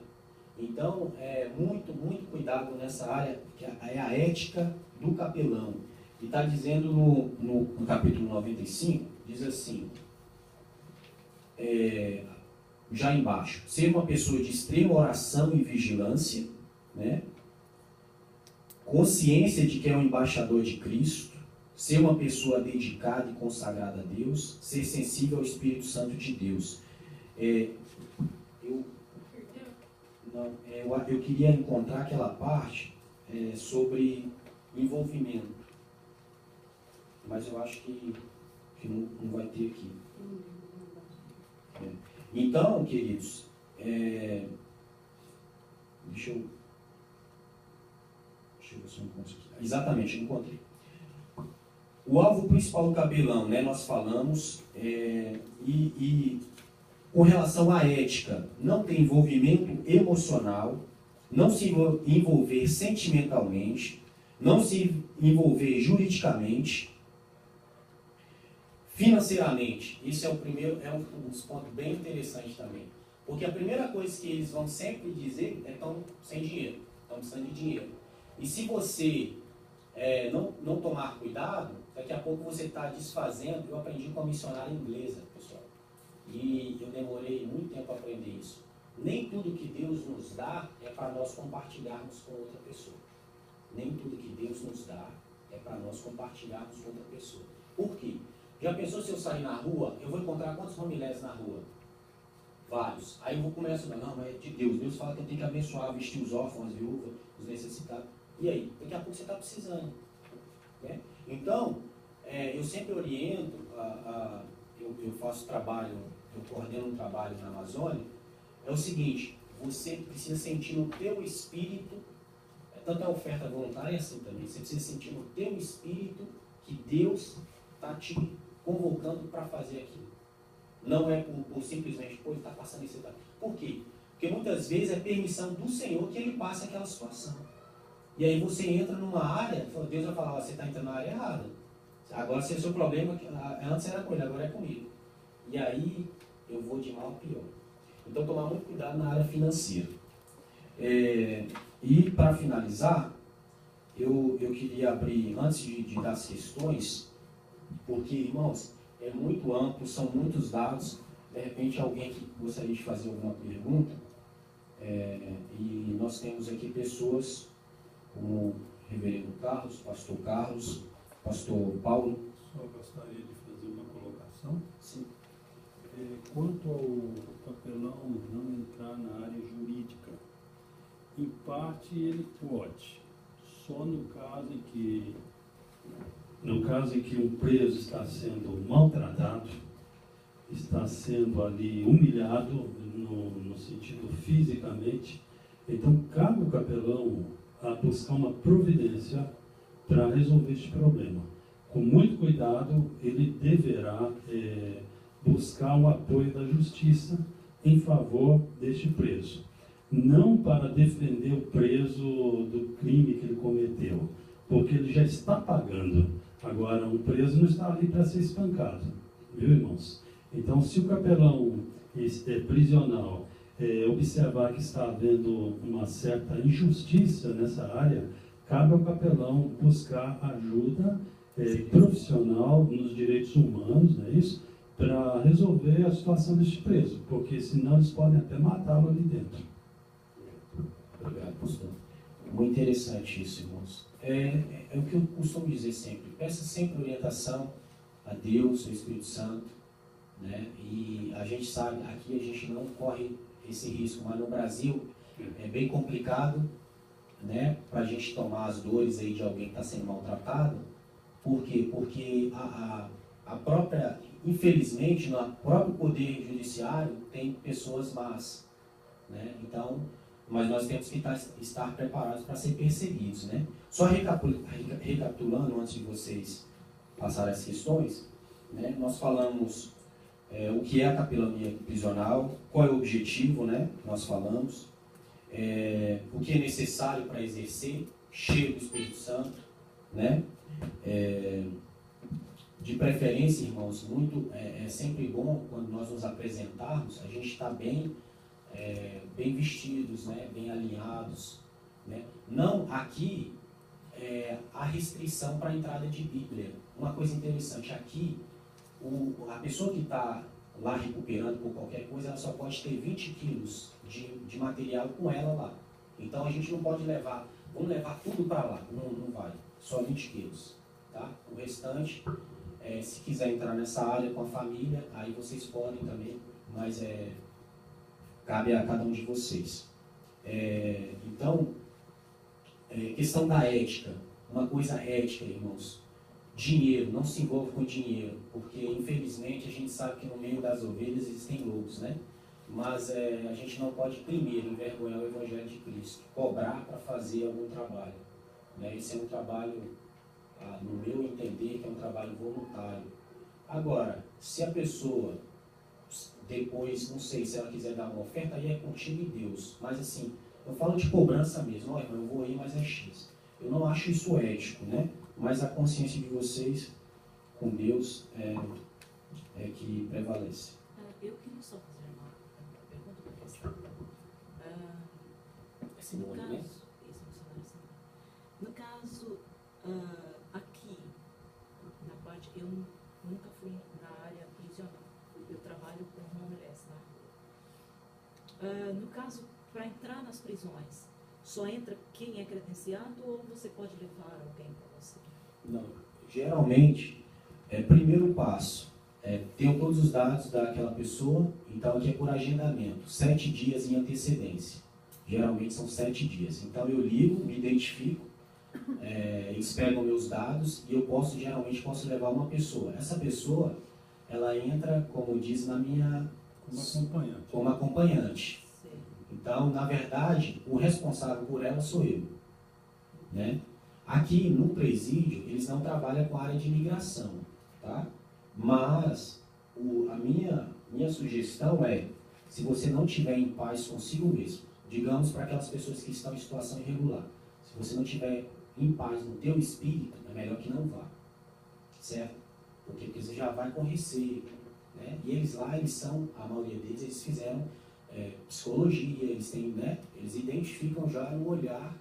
Então, muito, muito cuidado nessa área, que é a ética do capelão. E está dizendo no capítulo 95, diz assim, já embaixo, ser uma pessoa de extrema oração e vigilância, né? Consciência de que é um embaixador de Cristo, ser uma pessoa dedicada e consagrada a Deus, ser sensível ao Espírito Santo de Deus. Eu queria encontrar aquela parte sobre envolvimento, mas eu acho que não vai ter aqui. Então, queridos, deixa eu ver se eu encontro aqui. Exatamente, eu encontrei. O alvo principal do capelão, né, nós falamos, e com relação à ética, não ter envolvimento emocional, não se envolver sentimentalmente, não se envolver juridicamente, financeiramente. Isso é o primeiro, um dos pontos bem interessantes também. Porque a primeira coisa que eles vão sempre dizer é que estão sem dinheiro, estão precisando de dinheiro. E se você não tomar cuidado, daqui a pouco você está desfazendo. Eu aprendi com a missionária inglesa, pessoal. E eu demorei muito tempo a aprender isso. Nem tudo que Deus nos dá é para nós compartilharmos com outra pessoa. Nem tudo que Deus nos dá é para nós compartilharmos com outra pessoa. Por quê? Já pensou se eu sair na rua, eu vou encontrar quantos famílias na rua? Vários. Aí eu começo, não, mas é de Deus. Deus fala que eu tenho que abençoar, vestir os órfãos, as viúvas, os necessitados. E aí? Daqui a pouco você está precisando. Né? Então, eu sempre oriento, eu faço trabalho, eu coordeno um trabalho na Amazônia, é o seguinte, você precisa sentir no teu espírito, tanto a oferta voluntária é assim também, você precisa sentir no teu espírito que Deus está te convocando para fazer aquilo. Não é por simplesmente, ele está passando isso. Por quê? Porque muitas vezes é permissão do Senhor que Ele passe aquela situação. E aí você entra numa área, Deus vai falar, você está entrando na área errada. Agora, se o seu problema, antes era com ele, agora é comigo. E aí eu vou de mal a pior. Então, tomar muito cuidado na área financeira. E para finalizar, eu queria abrir, antes de dar as questões, porque, irmãos, é muito amplo, são muitos dados. De repente, alguém que gostaria de fazer alguma pergunta, e nós temos aqui pessoas como o reverendo Carlos, pastor Paulo. Só gostaria de fazer uma colocação. Sim. Quanto ao capelão não entrar na área jurídica, em parte ele pode, só no caso em que o preso está sendo maltratado, está sendo ali humilhado no sentido fisicamente, então cabe o capelão a buscar uma providência para resolver este problema. Com muito cuidado, ele deverá buscar o apoio da justiça em favor deste preso. Não para defender o preso do crime que ele cometeu, porque ele já está pagando. Agora, um preso não está ali para ser espancado, viu, irmãos? Então, se o capelão prisional observar que está havendo uma certa injustiça nessa área, cabe ao capelão buscar ajuda profissional nos direitos humanos, não é isso? Para resolver a situação deste preso, porque senão eles podem até matá-lo ali dentro. Obrigado, pastor. Muito interessante isso, irmãos. É o que eu costumo dizer sempre. Peça sempre orientação a Deus, ao Espírito Santo, né? E a gente sabe, aqui a gente não corre esse risco, mas no Brasil é bem complicado, né? Para a gente tomar as dores aí de alguém que está sendo maltratado. Por quê? Porque infelizmente, no próprio poder judiciário tem pessoas más, né? Então, mas nós temos que estar preparados para ser perseguidos, né? Só recapitulando, antes de vocês passarem as questões, né? Nós falamos o que é a capelania prisional, qual é o objetivo, né? Nós falamos o que é necessário para exercer, cheio do Espírito Santo, né? De preferência, irmãos, é sempre bom quando nós nos apresentarmos, a gente está bem vestidos, né? Bem alinhados, né? Não aqui há restrição para a entrada de Bíblia. Uma coisa interessante, aqui a pessoa que está lá recuperando por qualquer coisa, ela só pode ter 20 quilos de material com ela lá. Então a gente não pode vamos levar tudo para lá, não vai, só 20 quilos, tá? O restante, se quiser entrar nessa área com a família, aí vocês podem também, mas cabe a cada um de vocês. Então, questão da ética, uma coisa ética, irmãos. Dinheiro, não se envolve com dinheiro, porque infelizmente a gente sabe que no meio das ovelhas existem lobos, né? Mas a gente não pode primeiro envergonhar o Evangelho de Cristo, cobrar para fazer algum trabalho, né? Esse é um trabalho, no meu entender, que é um trabalho voluntário. Agora, se a pessoa depois, não sei, se ela quiser dar uma oferta, aí é contigo e Deus. Mas assim, eu falo de cobrança mesmo, ó, irmão, eu vou aí, mas é X. Eu não acho isso ético, né? Mas a consciência de vocês com Deus é que prevalece. Eu queria só fazer uma pergunta para a questão. Simone, No caso, aqui, na parte, eu nunca fui na área prisional. Eu trabalho com homeless na rua. No caso, para entrar nas prisões, só entra quem é credenciado ou você pode levar alguém para você? Não, geralmente, primeiro passo, tenho todos os dados daquela pessoa, então aqui é por agendamento, 7 dias em antecedência. Geralmente são 7 dias. Então eu ligo, me identifico, eles pegam meus dados e eu geralmente posso levar uma pessoa. Essa pessoa, ela entra, como diz na minha... Como acompanhante. Então, na verdade, o responsável por ela sou eu, né? Aqui no presídio, eles não trabalham com a área de imigração, tá? Mas a minha sugestão se você não estiver em paz consigo mesmo, digamos para aquelas pessoas que estão em situação irregular, se você não estiver em paz no teu espírito, é melhor que não vá, certo? Porque você já vai com receio, né? E eles lá, a maioria deles, eles fizeram psicologia, eles têm, né? Eles identificam já no olhar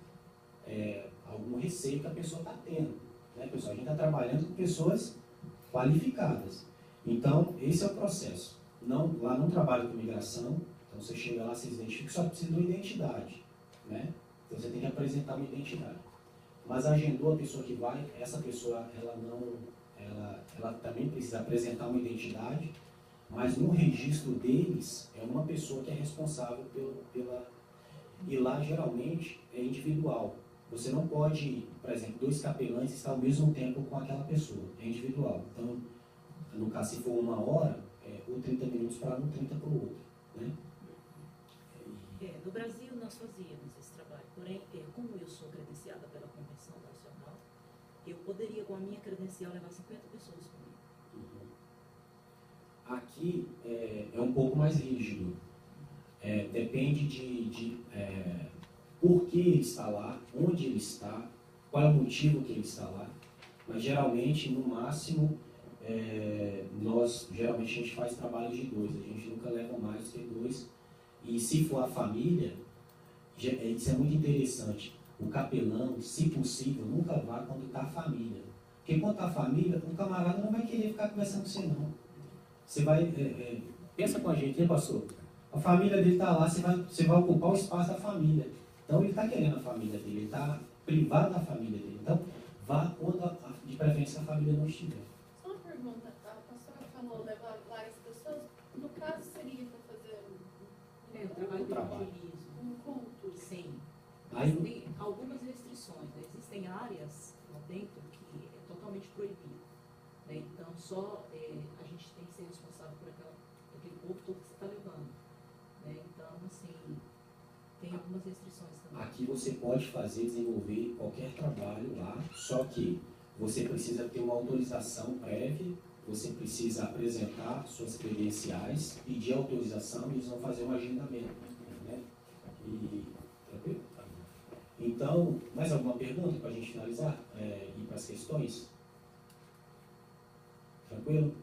algum receio que a pessoa está tendo, né, pessoal? A gente está trabalhando com pessoas qualificadas. Então, esse é o processo. Lá não trabalha com imigração, então você chega lá, você identifica, só precisa de uma identidade, né? Então você tem que apresentar uma identidade. Mas agendou a pessoa que vai, essa pessoa, ela também precisa apresentar uma identidade, mas no registro deles é uma pessoa que é responsável pela... E lá, geralmente, é individual. Você não pode, por exemplo, 2 capelães estar ao mesmo tempo com aquela pessoa. É individual. Então, no caso, se for 1 hora, ou 30 minutos para um, 30 para o outro, né? No Brasil, nós fazíamos esse trabalho. Porém, como eu sou credenciada pela Convenção Nacional, eu poderia, com a minha credencial, levar 50 pessoas comigo. Aqui é um pouco mais rígido. Depende de por que ele está lá, onde ele está, qual é o motivo que ele está lá. Mas geralmente, no máximo, geralmente a gente faz trabalho de 2, a gente nunca leva mais que 2. E se for a família, isso é muito interessante. O capelão, se possível, nunca vá quando está a família. Porque quando está a família, o camarada não vai querer ficar conversando com você, não. Você vai... pensa com a gente, hein, pastor? A família dele está lá, você vai ocupar o espaço da família. Então ele está querendo a família dele, ele está privado da família dele. Então, vá quando, de preferência, a família não estiver. Só uma pergunta, a pastora falou levar várias pessoas, no caso seria para fazer o trabalho de evangelismo. Um culto? Sim. Aí, tem algumas restrições, né? Existem áreas lá dentro que é totalmente proibido, né? Então, só a gente tem que ser responsável por aquele povo todo que você está levando. Né? Então, assim, tem algumas restrições também. Aqui você pode desenvolver qualquer trabalho lá, só que você precisa ter uma autorização prévia, você precisa apresentar suas credenciais, pedir autorização e eles vão fazer um agendamento. Né? Tranquilo? Então, mais alguma pergunta para a gente finalizar? Ir para as questões? Tranquilo?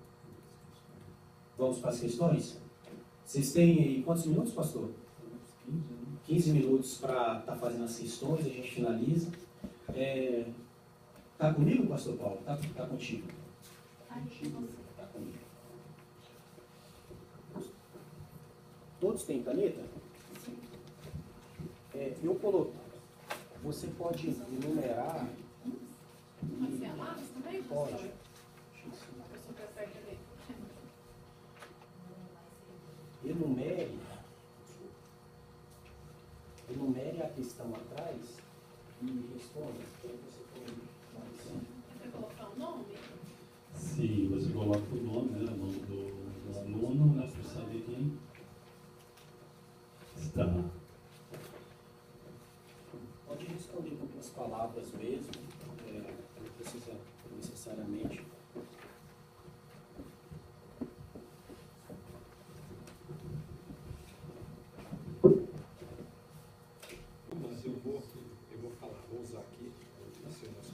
Vamos para as questões? Vocês têm aí quantos minutos, pastor? 15 minutos para estar fazendo as questões, a gente finaliza. Está comigo, pastor Paulo? Está contigo? Está comigo. Todos têm caneta? Sim. Eu coloquei. Você pode enumerar. Pode ser a lápis também? Pode. A pessoa prefere ler. Enumere a questão atrás e responda. Você colocar o nome? Sim, você coloca o nome, né? O nome do aluno, né? Para saber quem está. Pode responder com outras palavras mesmo, não precisa necessariamente. Mas eu vou falar, vou usar aqui, vou ser o nosso